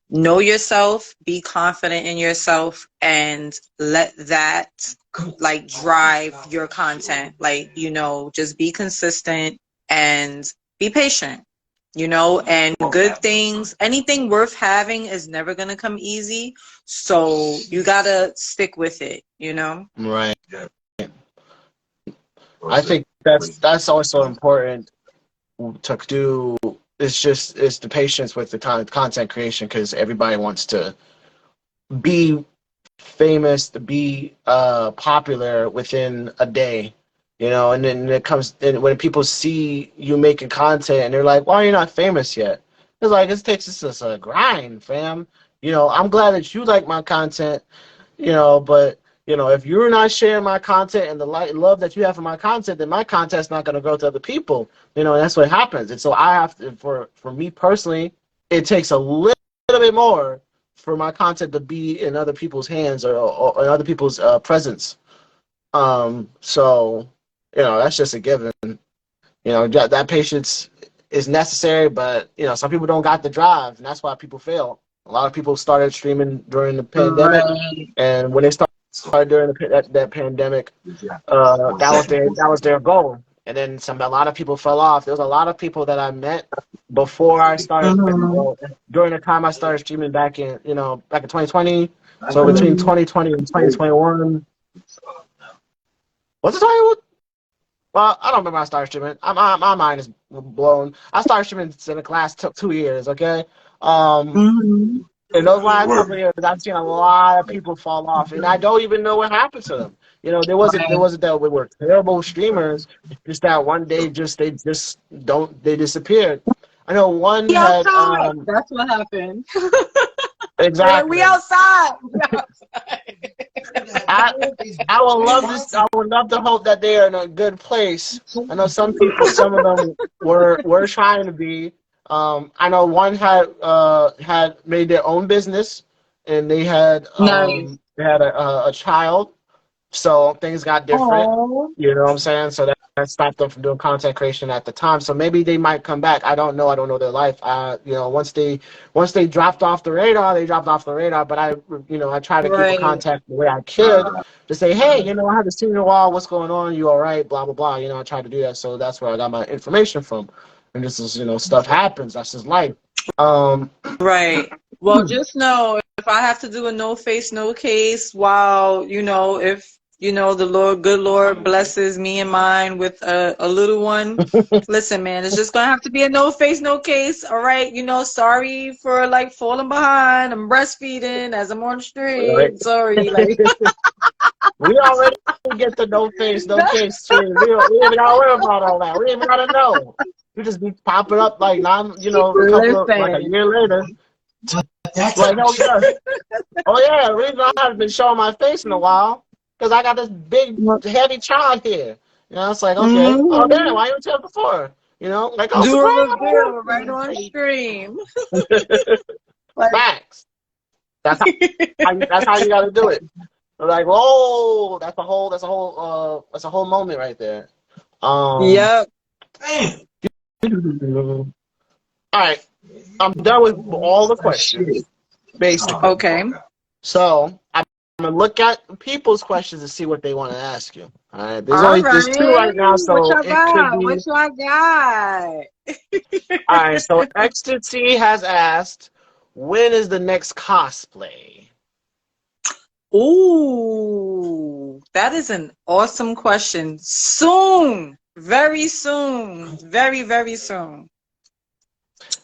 know yourself, be confident in yourself, and let that like drive your content. Like, just be consistent and be patient, and good things, anything worth having is never going to come easy. So you got to stick with it, Right. I think that's also important to do. It's the patience with the content creation, because everybody wants to be famous, to be popular within a day, and then when people see you making content and they're like, why are you not famous yet? It's like, it takes us a grind, fam. I'm glad that you like my content, but if you're not sharing my content and the love that you have for my content, then my content's not going to go to other people. And that's what happens. And so I have to, for me personally, it takes a little bit more for my content to be in other people's hands or in other people's presence. So that's just a given. That patience is necessary, but some people don't got the drive, and that's why people fail. A lot of people started streaming during the pandemic, and when they started during that pandemic, that was their goal. And then a lot of people fell off. There was a lot of people that I met before I started, during the time I started streaming back in 2020. So between 2020 and 2021, what's the time? Well, I don't remember when I started streaming. My mind is blown. I started streaming in the last 2 years. Okay. In those last couple of years, I've seen a lot of people fall off, and I don't even know what happened to them. There wasn't that we were terrible streamers. Just that one day, they disappeared. I know one had. That's what happened. Exactly. We outside. I would love this. I would love to hope that they are in a good place. I know some of them were trying to be. I know one had made their own business, and they had a child, so things got different. Aww. You know what I'm saying? So that stopped them from doing content creation at the time. So maybe they might come back. I don't know. I don't know their life. Once they dropped off the radar, they dropped off the radar. But I try to keep in contact the way I could to say, hey, I haven't seen you in a while. What's going on? You all right? Blah blah blah. I try to do that. So that's where I got my information from. And this is, stuff happens. That's just life. Right. Well, just know, if I have to do a no face, no case, while, if, the good Lord blesses me and mine with a little one, listen, man, it's just going to have to be a no face, no case. All right. Sorry for like falling behind. I'm breastfeeding as I'm on stream. Right. Sorry. Like, we already get the no face, no case stream. We even got to worry about all that. We even got to know. You just be popping up like a year later. Like, oh yeah, the reason I haven't been showing my face in a while, because I got this big, heavy child here. It's like, okay, oh damn, why didn't you tell before? Like, oh, do a reveal right on stream. Facts. That's how you got to do it. Like, whoa, that's a whole moment right there. Yep. All right, I'm done with all the questions, basically. Okay. So I'm gonna look at people's questions and see what they want to ask you. All right. There's 2 right now, so what y'all got? All right. So Ecstasy has asked, when is the next cosplay? Ooh, that is an awesome question. Soon. Very soon. Very, very soon.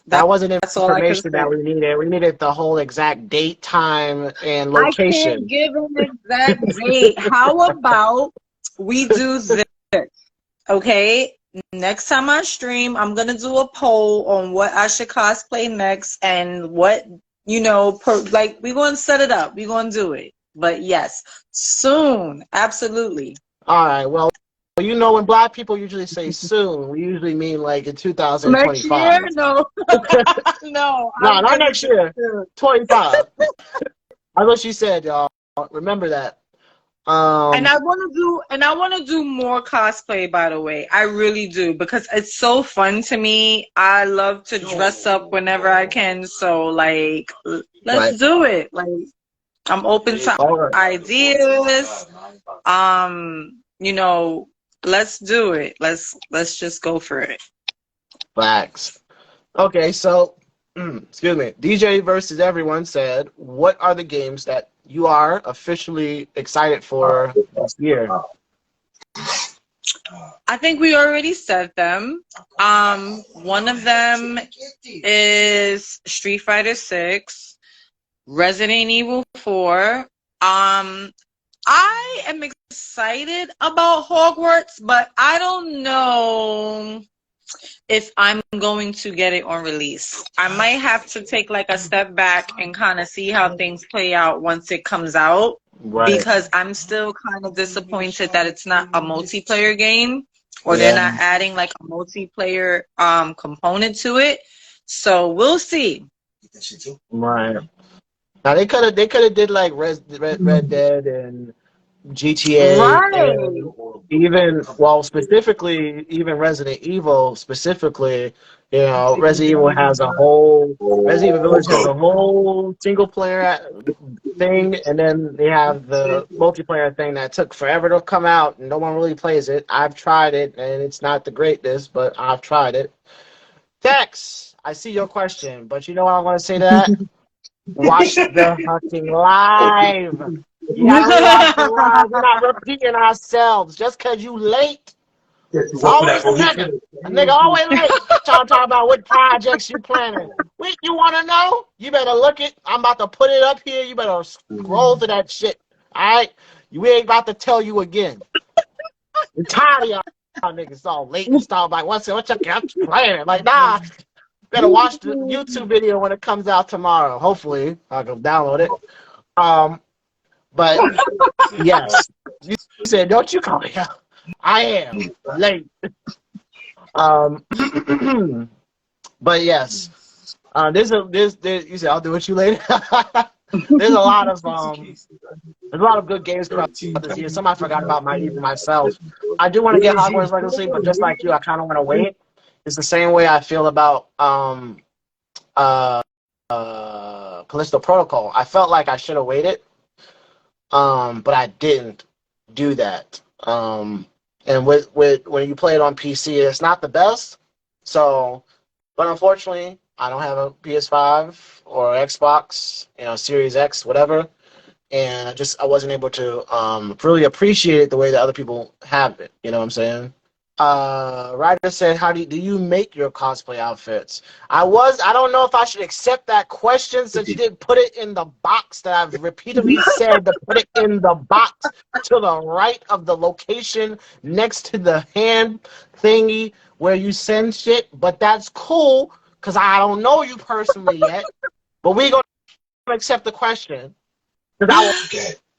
That wasn't That's all I can information that say. we needed. We needed the whole exact date, time, and I can't location. give an exact date. How about we do this? Okay, next time I stream, I'm gonna do a poll on what I should cosplay next and what, like we're gonna set it up. We're gonna do it. But yes, soon, absolutely. All right. Well, when Black people usually say soon, we usually mean like in Next 2025. year, no, no, No, I'm not gonna next do year. it 25. That's what she said, y'all. Remember that. And I want to do more cosplay, by the way. I really do, because it's so fun to me. I love to dress up whenever I can. So like, let's do it. Like, I'm open to ideas. Let's do it. Let's just go for it. Facts. Okay, so excuse me. DJ versus everyone said, "What are the games that you are officially excited for this year?" I think we already said them. One of them is Street Fighter 6, Resident Evil 4. I am excited about Hogwarts, but I don't know if I'm going to get it on release. I might have to take like a step back and kind of see how things play out once it comes out. Right. Because I'm still kind of disappointed that it's not a multiplayer game, or they're not adding like a multiplayer component to it. So we'll see. Right. Now they could have did like Red Dead and GTA, right. And specifically even Resident Evil specifically. Resident Evil Village has a whole single player thing, and then they have the multiplayer thing that took forever to come out, and no one really plays it. I've tried it, and it's not the greatest, but I've tried it. Tex, I see your question, but you know what I'm going to say to that? Watch the fucking live. You gotta rewatch the live. We're not repeating ourselves. Just because you late, it's always a nigga. A nigga always late. Talking about what projects you planning. Wait, you want to know? You better look it. I'm about to put it up here. You better scroll to that shit. All right? We ain't about to tell you again. I'm tired of y'all niggas all late and stuff. Like, what's your plan? Like, nah. Better watch the YouTube video when it comes out tomorrow. Hopefully, I can download it. But yes, you said, don't you call me out. I am late. But yes, you said I'll do it you later. There's a lot of good games coming out this year. Some I forgot about myself. I do want to get Hogwarts Legacy, but just like you, I kind of want to wait. It's the same way I feel about Callisto Protocol. I felt like I should have waited, but I didn't do that. And with when you play it on PC, it's not the best. So, but unfortunately, I don't have a PS5 or Xbox, Series X, whatever, and I wasn't able to really appreciate it the way that other people have it. You know what I'm saying? Ryder said, "How do you make your cosplay outfits?" I don't know if I should accept that question since you didn't put it in the box that I've repeatedly said to put it in the box to the right of the location next to the hand thingy where you send shit. But that's cool because I don't know you personally yet. But we're gonna accept the question because I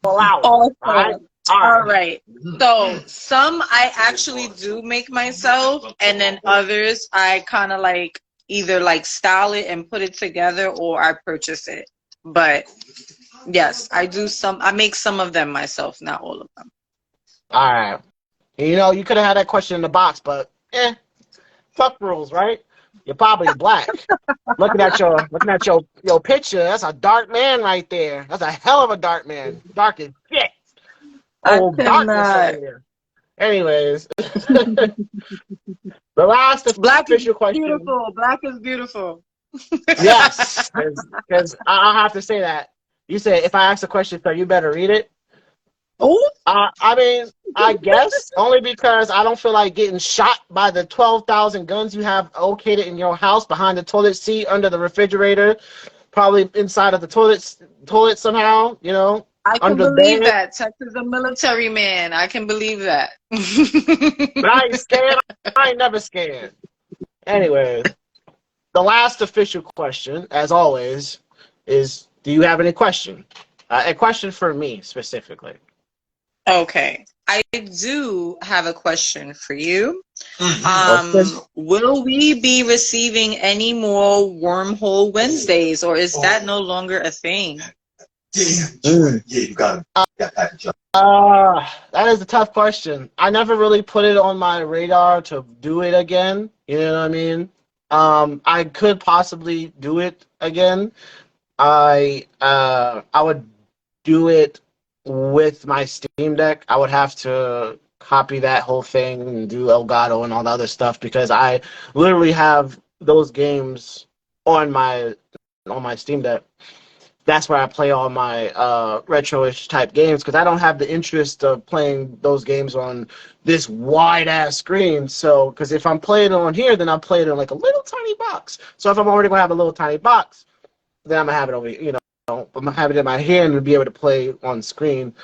will allow it. All right. All right. So some I actually do make myself, and then others I kind of like either like style it and put it together, or I purchase it. But yes, I make some of them myself, not all of them. All right. You could have had that question in the box, but fuck rules, right? You're probably black. looking at your picture, that's a dark man right there. That's a hell of a dark man. Dark as shit. Oh, darkness over here. Anyways, the last official question. Beautiful. Black is beautiful. Yes, because I'll have to say that. You said if I ask a question, so you better read it. Oh, I mean, I guess only because I don't feel like getting shot by the 12,000 guns you have located in your house behind the toilet seat, under the refrigerator, probably inside of the toilet somehow. You know, I can under the believe bed. that. Tex is a military man. I can believe that. But I ain't scared. I ain't never scared. Anyways, the last official question, as always, is: do you have any question? A question for me specifically. Okay. I do have a question for you. Okay. Will we be receiving any more Wormhole Wednesdays, or is that no longer a thing? Mm. Yeah, you got it. That is a tough question. I never really put it on my radar to do it again. You know what I mean? I could possibly do it again. I would do it with my Steam Deck. I would have to copy that whole thing and do Elgato and all the other stuff because I literally have those games on my Steam Deck. That's where I play all my retro-ish type games because I don't have the interest of playing those games on this wide ass screen. So, because if I'm playing it on here, then I'm playing it in like a little tiny box. So if I'm already gonna have a little tiny box, then I'm gonna have it over, I'm gonna have it in my hand and be able to play on screen.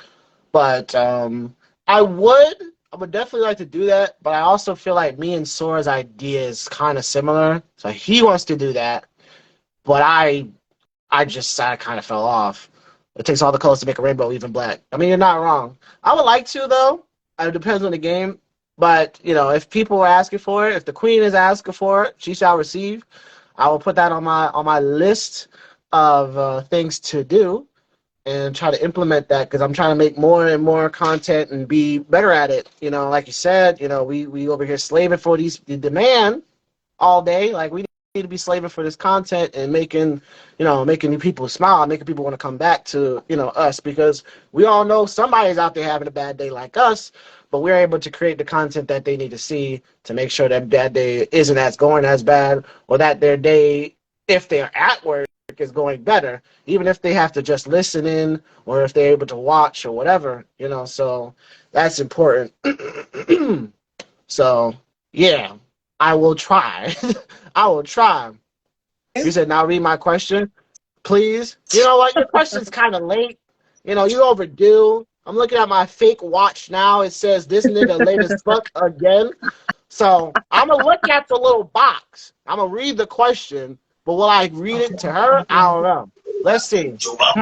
But I would definitely like to do that. But I also feel like me and Sora's idea is kind of similar. So he wants to do that, but I kind of fell off. It takes all the colors to make a rainbow even black. I mean, you're not wrong. I would like to, though. It depends on the game. But, if people are asking for it, if the queen is asking for it, she shall receive. I will put that on my list of things to do and try to implement that because I'm trying to make more and more content and be better at it. Like you said, we over here slaving for the demand all day. Like, we need to be slaving for this content and making people smile, making people want to come back to, us because we all know somebody's out there having a bad day like us, but we're able to create the content that they need to see to make sure that that day isn't as going as bad or that their day, if they're at work, is going better, even if they have to just listen in or if they're able to watch or whatever, so that's important. So, yeah, I will try. I will try. You said, now read my question, please. You know what? Your question's kind of late. You overdue. I'm looking at my fake watch now. It says, this nigga late as fuck again. So I'm going to look at the little box. I'm going to read the question, but will I read it to her? I don't know. Let's see.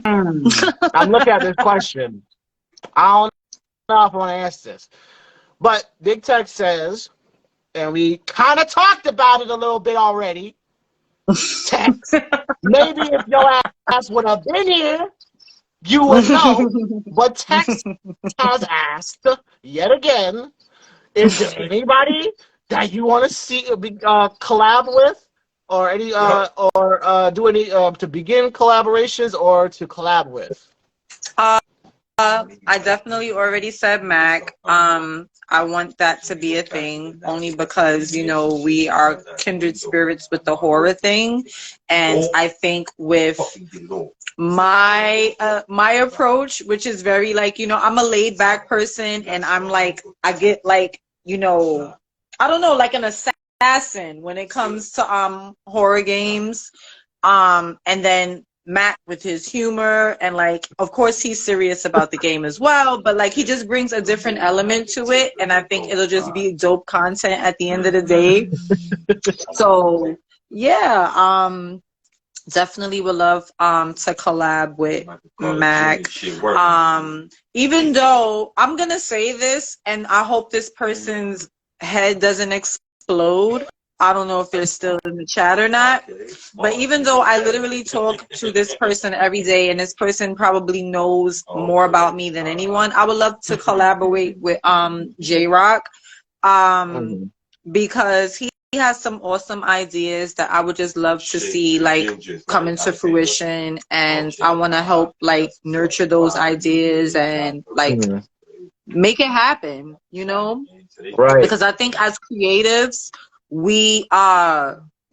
I'm looking at this question. I don't know if I want to ask this. But Big Tech says, and we kind of talked about it a little bit already, Tex, maybe if your ass would have been here, you would know. But Tex has asked yet again, is there anybody that you want to see collab with, or do any to begin collaborations or to collab with? I definitely already said Mac. I want that to be a thing only because, we are kindred spirits with the horror thing. And I think with my approach, which is very I'm a laid back person and I'm like, I get I don't know, like an assassin when it comes to horror games. And then Matt with his humor and of course he's serious about the game as well, but he just brings a different element to it, and I think it'll just be dope content at the end of the day. So yeah, definitely would love to collab with Mac. Even though I'm gonna say this and I hope this person's head doesn't explode. I don't know if they're still in the chat or not, but even though I literally talk to this person every day and this person probably knows more about me than anyone, I would love to collaborate with J-Rock because he has some awesome ideas that I would just love to see come into fruition, and I want to help nurture those ideas and make it happen, Right. because I think as creatives, we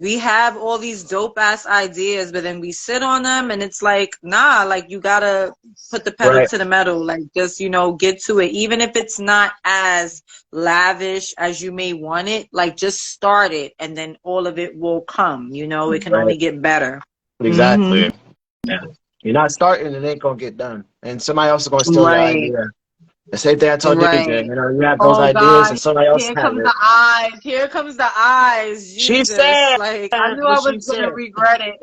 we have all these dope ass ideas, but then we sit on them and it's like, nah, like you gotta put the pedal Right. to the metal, like just, you know, get to it. Even if it's not as lavish as you may want it, like just start it and then all of it will come, you know, it can Right. only get better. Exactly. Yeah. You're not starting, it ain't gonna get done. And somebody else is gonna steal your Right, idea. The same thing I told DJ. right. You know, you have those Oh ideas God, and somebody else here has comes it. the eyes. Here comes the eyes. She Jesus. said Like I knew I what was she gonna said. regret it.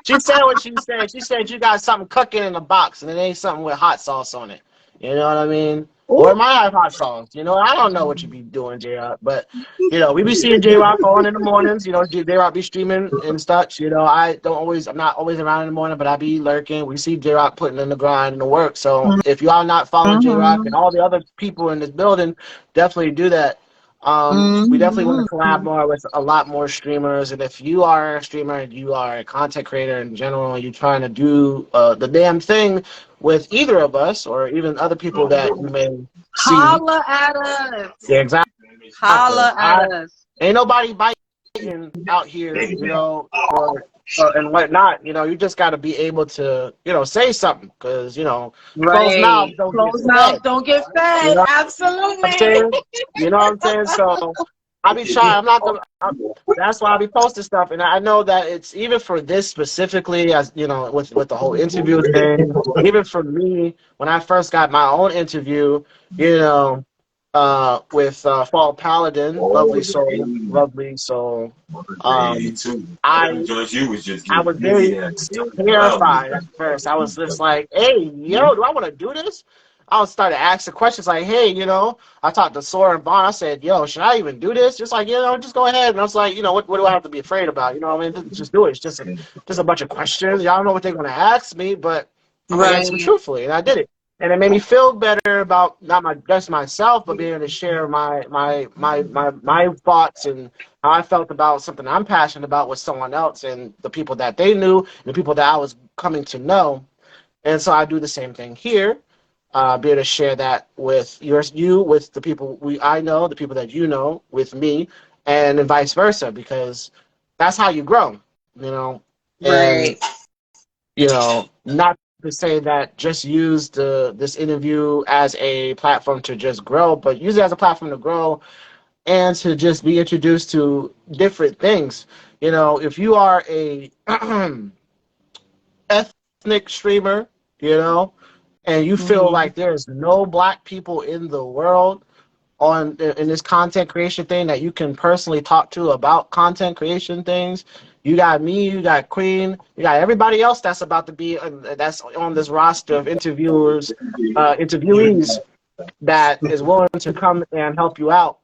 She said what she said. She said you got something cooking in a box and it ain't something with hot sauce on it. You know what I mean? Or it Ooh. might have hot sauce. You know, I don't know what you be doing, J Rock, but you know, we be seeing J Rock on in the mornings. You know, J Rock be streaming and such. You know, I'm not always around in the morning, but I be lurking. We see J Rock putting in the grind and the work. So if y'all not following J Rock and Mhm. all the other people in this building, definitely do that. We definitely want to collab Mhm. more with a lot more streamers. And if you are a streamer and you are a content creator in general, and you're trying to do the damn thing with either of us or even other people that you may see, Holla at us. yeah, exactly. Holla at us. Ain't nobody biting out here, you know, and whatnot. You know, you just got to be able to, you know, say something because, you know, closed mouths Right. don't get Closed mouths fed. don't get You fed. know what I'm Absolutely. saying? You know what I'm saying? So I be trying. That's why I be posting stuff, and I know that it's even for this specifically, as you know, with the whole interview thing. Even for me, when I first got my own interview, you know, with Fall Paladin, lovely soul. I I was very terrified at first. I was just like, hey, yo, do I want to do this? I was started asking questions like, hey, you know, I talked to Sora and Bond. I said, yo, should I even do this? Just like, you know, just go ahead. And I was like, you know, what do I have to be afraid about? You know what I mean? Just do it. It's just a bunch of questions. Y'all don't know what they're going to ask me, but I'm going to answer them Right. truthfully. And I did it. And it made me feel better about not my just myself, but being able to share my thoughts and how I felt about something I'm passionate about with someone else and the people that they knew and the people that I was coming to know. And so I do the same thing here. Be able to share that with you with the people I know, the people that you know with me, and then vice versa, because that's how you grow, you know. And Right. you know, not to say that just use this interview as a platform to just grow, but use it as a platform to grow and to just be introduced to different things. You know, if you are a ethnic streamer, you know, and you feel Mhm. like there's no black people in the world in this content creation thing that you can personally talk to about content creation things, you got me, you got Queen, you got everybody else that's about to be that's on this roster of interviewees that is willing to come and help you out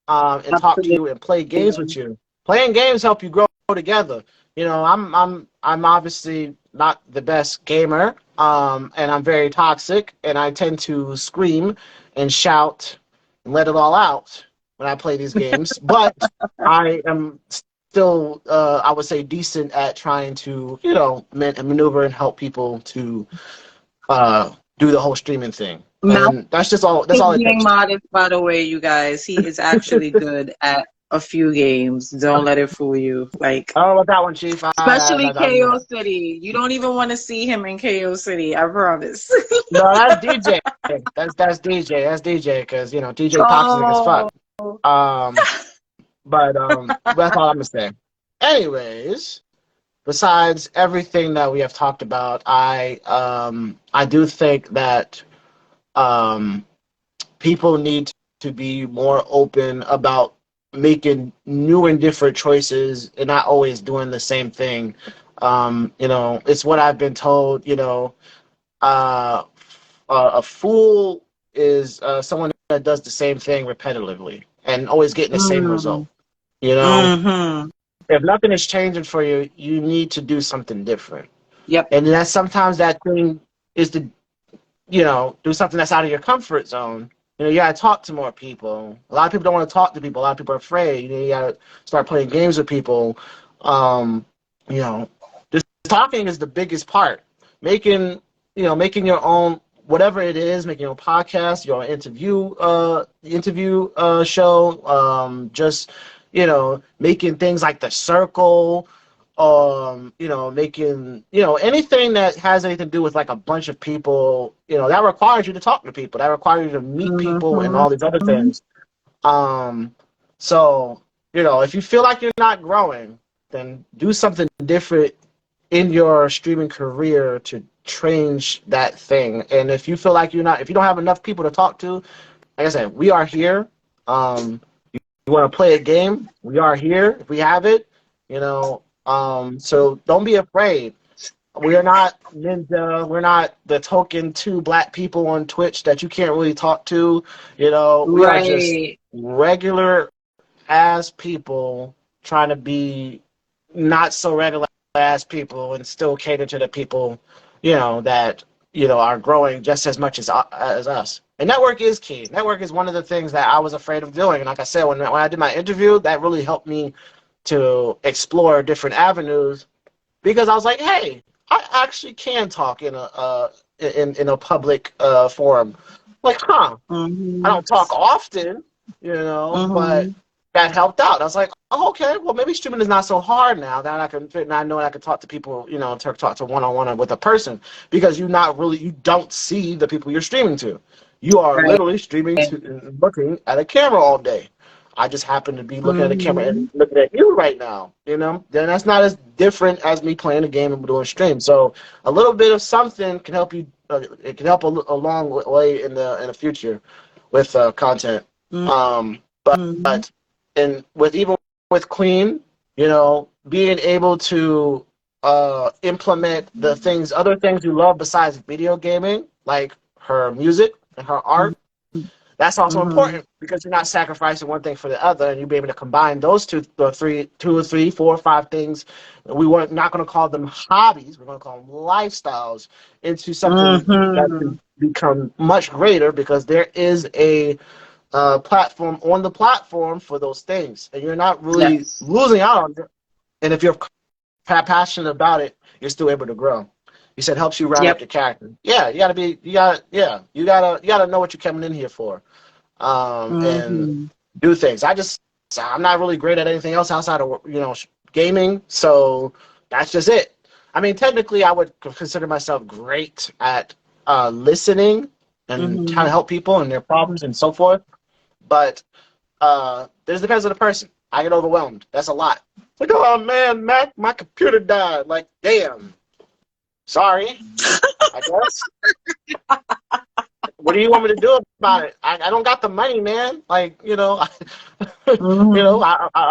and talk to Absolutely. you and play games with you. Playing games help you grow together. You know, I'm obviously not the best gamer, and I'm very toxic, and I tend to scream and shout and let it all out when I play these games. But I am still, I would say, decent at trying to, you know, maneuver and help people to do the whole streaming thing. Mouth And that's just all. That's is all it being takes. modest, by the way, you guys. He is actually good at a few games. Don't let it fool you. Like, I don't know about that one, Chief. especially KO City. You don't even want to see him in KO City, I promise. No, that's DJ. That's DJ. That's DJ because you know DJ toxic as fuck. Oh, But that's all I'm gonna say. Anyways, besides everything that we have talked about, I do think that um people need to be more open about making new and different choices and not always doing the same thing. You know, it's what I've been told. You know, uh, a fool is someone that does the same thing repetitively and always getting the same mm, result. You know, mm-hmm. if nothing is changing for you, you need to do something different. Yep. And that sometimes that thing is to, you know, do something that's out of your comfort zone. You know, you gotta talk to more people. A lot of people don't want to talk to people. A lot of people are afraid. You know, you gotta start playing games with people. Um, you know, just talking is the biggest part. Making, you know, making your own whatever it is, making your own podcast, your own interview show. Just making things like the circle, making, anything that has anything to do with like a bunch of people, that requires you to talk to people, that requires you to meet people and all these other things. So, if you feel like you're not growing, then do something different in your streaming career to change that thing. And if you feel like if you don't have enough people to talk to, like I said, we are here. You want to play a game? We are here. If we have it, so don't be afraid. We are not ninja. We're not the token two black people on Twitch that you can't really talk to. We are just regular ass people trying to be not so regular ass people and still cater to the people, that are growing just as much as us. And network is key. Network is one of the things that I was afraid of doing. And like I said, when I did my interview, that really helped me to explore different avenues, because I was like, hey, I actually can talk in a public forum. Like, I don't talk often, but that helped out. I was like, oh, okay, well, maybe streaming is not so hard now that I know I can talk to people, talk to one-on-one with a person, because you don't see the people you're streaming to. You are literally streaming to and looking at a camera all day. I just happen to be looking at the camera and looking at you right now, then that's not as different as me playing a game and doing stream. So a little bit of something can help you. It can help a long way in the future with content. But and even with Queen, being able to implement the other things you love besides video gaming, like her music and her art. That's also important, because you're not sacrificing one thing for the other, and you'll be able to combine those two or three, 4 or 5 things. We were not going to call them hobbies. We're going to call them lifestyles, into something that can become much greater, because there is a platform on the platform for those things, and you're not really losing out on it. And if you're passionate about it, you're still able to grow. You said helps you round up your character. Yeah, you gotta know what you're coming in here for, and do things. I'm not really great at anything else outside of gaming, so that's just it. I mean, technically, I would consider myself great at listening and trying to help people and their problems and so forth. But this depends on the person. I get overwhelmed. That's a lot. Like, oh man, Mac, my computer died. Like, damn. Sorry, I guess. What do you want me to do about it? I don't got the money, man. Like, I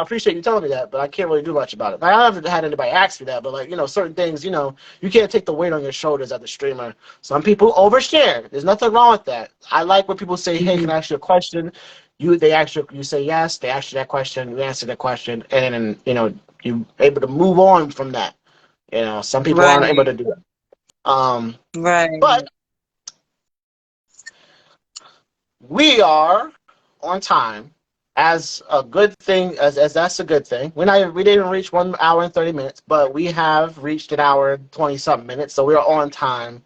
appreciate you telling me that, but I can't really do much about it. Like, I haven't had anybody ask me that, but like, certain things, you can't take the weight on your shoulders as a streamer. Some people overshare. There's nothing wrong with that. I like when people say, hey, can I ask you a question? You say yes, they ask you that question, you answer that question, and then, you're able to move on from that. Some people aren't able to do that. But we are on time, as a good thing, as that's a good thing. We didn't reach 1 hour and 30 minutes, but we have reached 1 hour and 20-something minutes, so we're on time.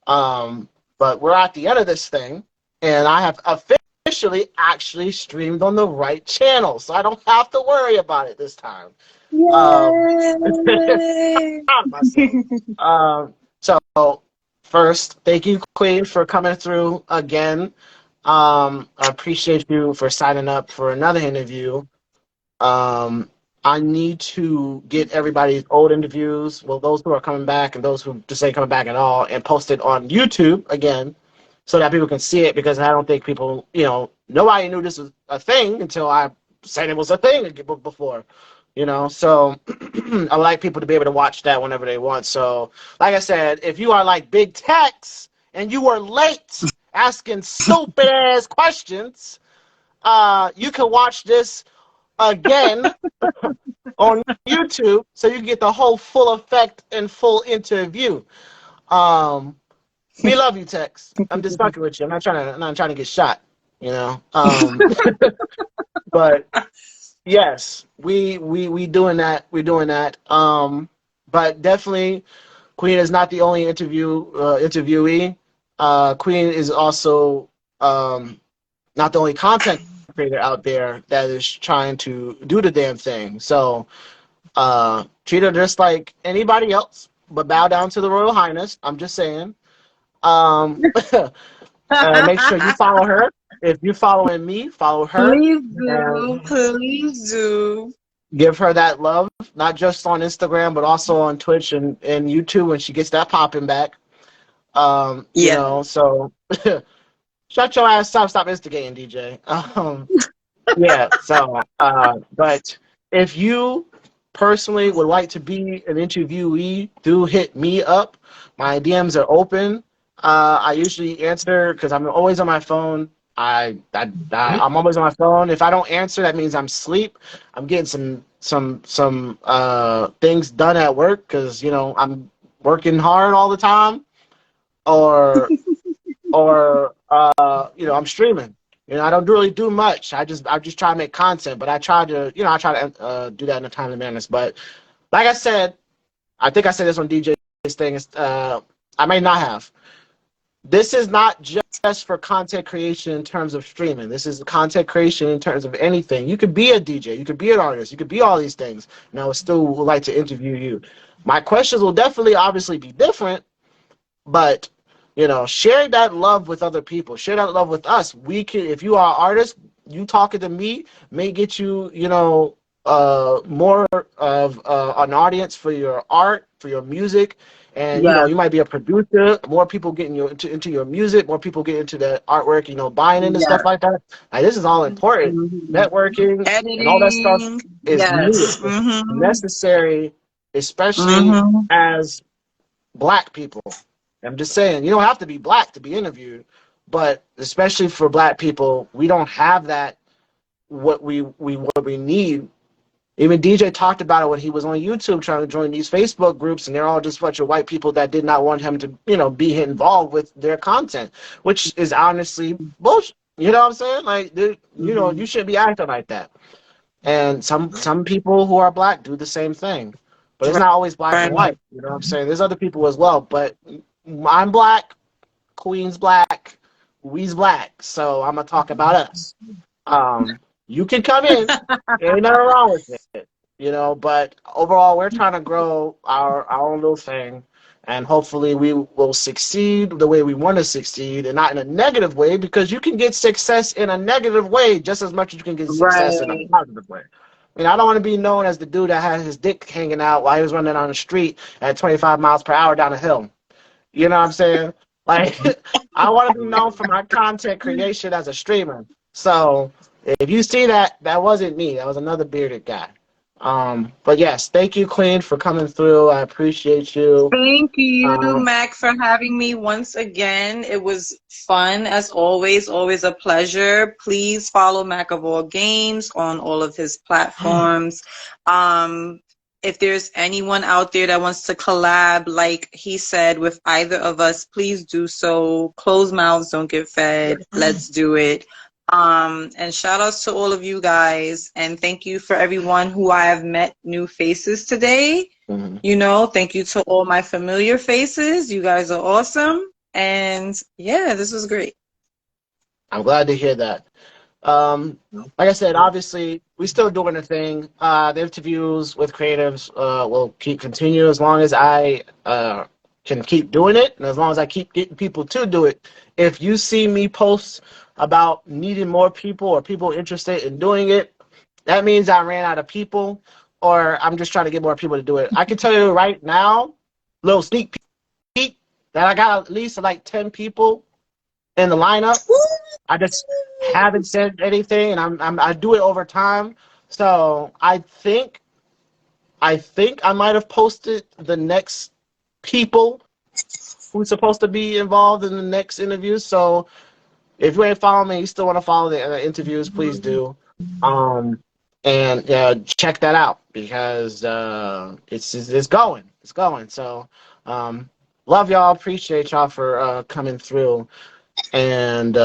But we're at the end of this thing, and I have officially actually streamed on the right channel, so I don't have to worry about it this time. So first, thank you, Queen, for coming through again. I appreciate you for signing up for another interview. I need to get everybody's old interviews, well, those who are coming back and those who just ain't coming back at all, and post it on YouTube again, so that people can see it, because I don't think people, nobody knew this was a thing until I said it was a thing before. So I like people to be able to watch that whenever they want. So, like I said, if you are like Big Tex and you were late asking stupid ass questions, you can watch this again on YouTube, so you can get the whole full effect and full interview. We love you, Tex. I'm just fucking with you. I'm not trying to get shot. But. Yes, we doing that. We're doing that. But definitely, Queen is not the only interviewee. Queen is also not the only content creator out there that is trying to do the damn thing. So treat her just like anybody else, but bow down to the Royal Highness. I'm just saying. Make sure you follow her. If you're following me, follow her. Please And do. Please do. give her that love, not just on Instagram, but also on Twitch and YouTube when she gets that popping back. You Yeah. know, so shut your ass up, stop instigating, DJ. Yeah, so, but if you personally would like to be an interviewee, do hit me up. My DMs are open. I usually answer because I'm always on my phone. I'm always on my phone. If I don't answer, that means I'm asleep. I'm getting some things done at work because I'm working hard all the time, or I'm streaming. I don't really do much. I just try to make content, but I try to do that in a timely manner. But like I said, I think I said this on DJ's thing. I may not have. This is not just for content creation in terms of streaming. This is content creation in terms of anything. You could be a DJ, you could be an artist, you could be all these things, and I would still like to interview you. My questions will definitely, obviously, be different, but share that love with other people. Share that love with us. We can, if you are an artist, you talking to me may get you, more of an audience for your art, for your music. And Yeah. you might be a producer. More people getting you into your music. More people get into the artwork. Buying into Yeah. stuff like that. Like, this is all important. Mm-hmm. Networking and all that stuff Editing. is needed. Yes. It's Mm-hmm. necessary, especially Mm-hmm. as Black people. I'm just saying, you don't have to be Black to be interviewed, but especially for Black people, we don't have that. What we need. Even DJ talked about it when he was on YouTube trying to join these Facebook groups, and they're all just a bunch of white people that did not want him to, be involved with their content, which is honestly bullshit. You know what I'm saying? Like, Mm-hmm. you shouldn't be acting like that. And some people who are Black do the same thing, but it's not always black and Right. white. You know what I'm saying? There's other people as well, but I'm Black, Queen's Black, we's Black, so I'm gonna talk about us. You can come in. Ain't nothing wrong with it, but overall, we're trying to grow our own little thing, and hopefully we will succeed the way we want to succeed and not in a negative way, because you can get success in a negative way just as much as you can get success in a Right. positive way. I don't want to be known as the dude that had his dick hanging out while he was running on the street at 25 miles per hour down a hill. You know what I'm saying? Like, I want to be known for my content creation as a streamer. So if you see that, that wasn't me. That was another bearded guy. But yes, thank you, Queen, for coming through. I appreciate you. Thank you, Um, Mac, for having me once again. It was fun as always a pleasure. Please follow Mac of All Games on all of his platforms. If there's anyone out there that wants to collab, like he said, with either of us, please do so. Closed mouths don't get fed. Let's do it. And shout outs to all of you guys, and thank you for everyone who I have met new faces today. Thank you to all my familiar faces. You guys are awesome, and yeah, this was great. I'm glad to hear that. Like I said, obviously, we're still doing the thing. The interviews with creatives will continue as long as I can keep doing it, and as long as I keep getting people to do it. If you see me post about needing more people or people interested in doing it, that means I ran out of people, or I'm just trying to get more people to do it. I can tell you right now, little sneak peek, that I got at least like 10 people in the lineup. I just haven't said anything, and I do it over time. So I think I might have posted the next people who's supposed to be involved in the next interview. So if you ain't following me, you still want to follow the interviews, please do. And check that out, because it's going. It's going. So love y'all. Appreciate y'all for coming through. And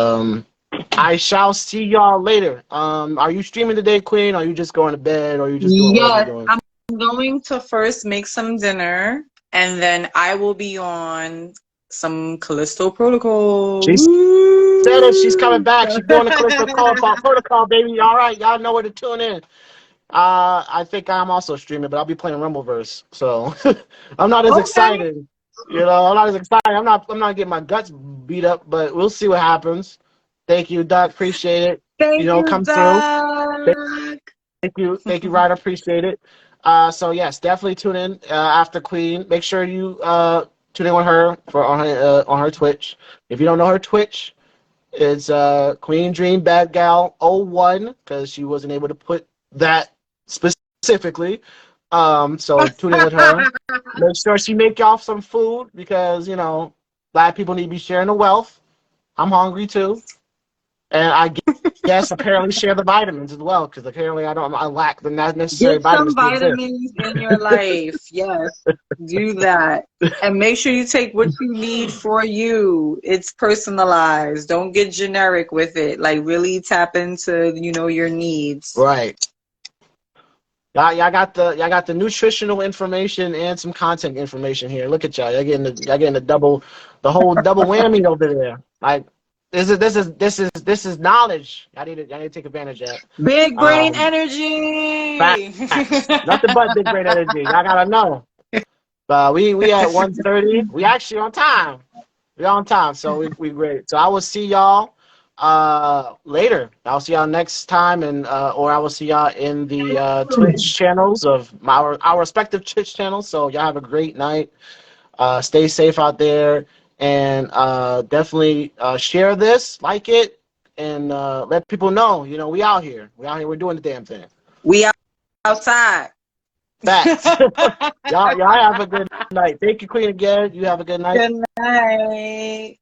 I shall see y'all later. Are you streaming today, Queen? Or are you just going to bed? Or are you just doing whatever you're Yes, doing? I'm going to first make some dinner, and then I will be on some Callisto Protocol. She's Woo! said it. She's coming back. She's doing the Callisto protocol, baby. All right, y'all know where to tune in. I think I'm also streaming, but I'll be playing Rumbleverse, so I'm not as excited. You know, I'm not as excited. I'm not getting my guts beat up, but we'll see what happens. Thank you, Doc. Appreciate it. Thank you, Come Doc. Thank you, Ryder. Appreciate it. So yes, definitely tune in after Queen. Make sure you tune in with her on her Twitch. If you don't know her Twitch, it's QueenDreamBadGal 01 because she wasn't able to put that specifically. So tune in with her. Make sure she make y'all some food because black people need to be sharing the wealth. I'm hungry too, and I guess apparently share the vitamins as well because apparently I lack the necessary Get some vitamins to exist. vitamins in your life. Yes, do that, and make sure you take what you need for you. It's personalized. Don't get generic with it. Like really tap into your needs. Right. Y'all got the nutritional information and some content information here. Look at y'all. Y'all getting the whole double whammy over there. Like this is knowledge. Y'all need to take advantage of that. Big brain energy. Facts. Nothing but big brain energy. Y'all gotta know. We at 1:30. We actually on time. We're on time, so we great. So I will see y'all later. I'll see y'all next time, and or I will see y'all in the Twitch channels of our respective Twitch channels. So y'all have a great night. Stay safe out there, and definitely share this, like it, and let people know. We out here. We out here. We're doing the damn thing. We outside. Facts. y'all have a good night. Thank you, Queen, again. You have a good night. Good night.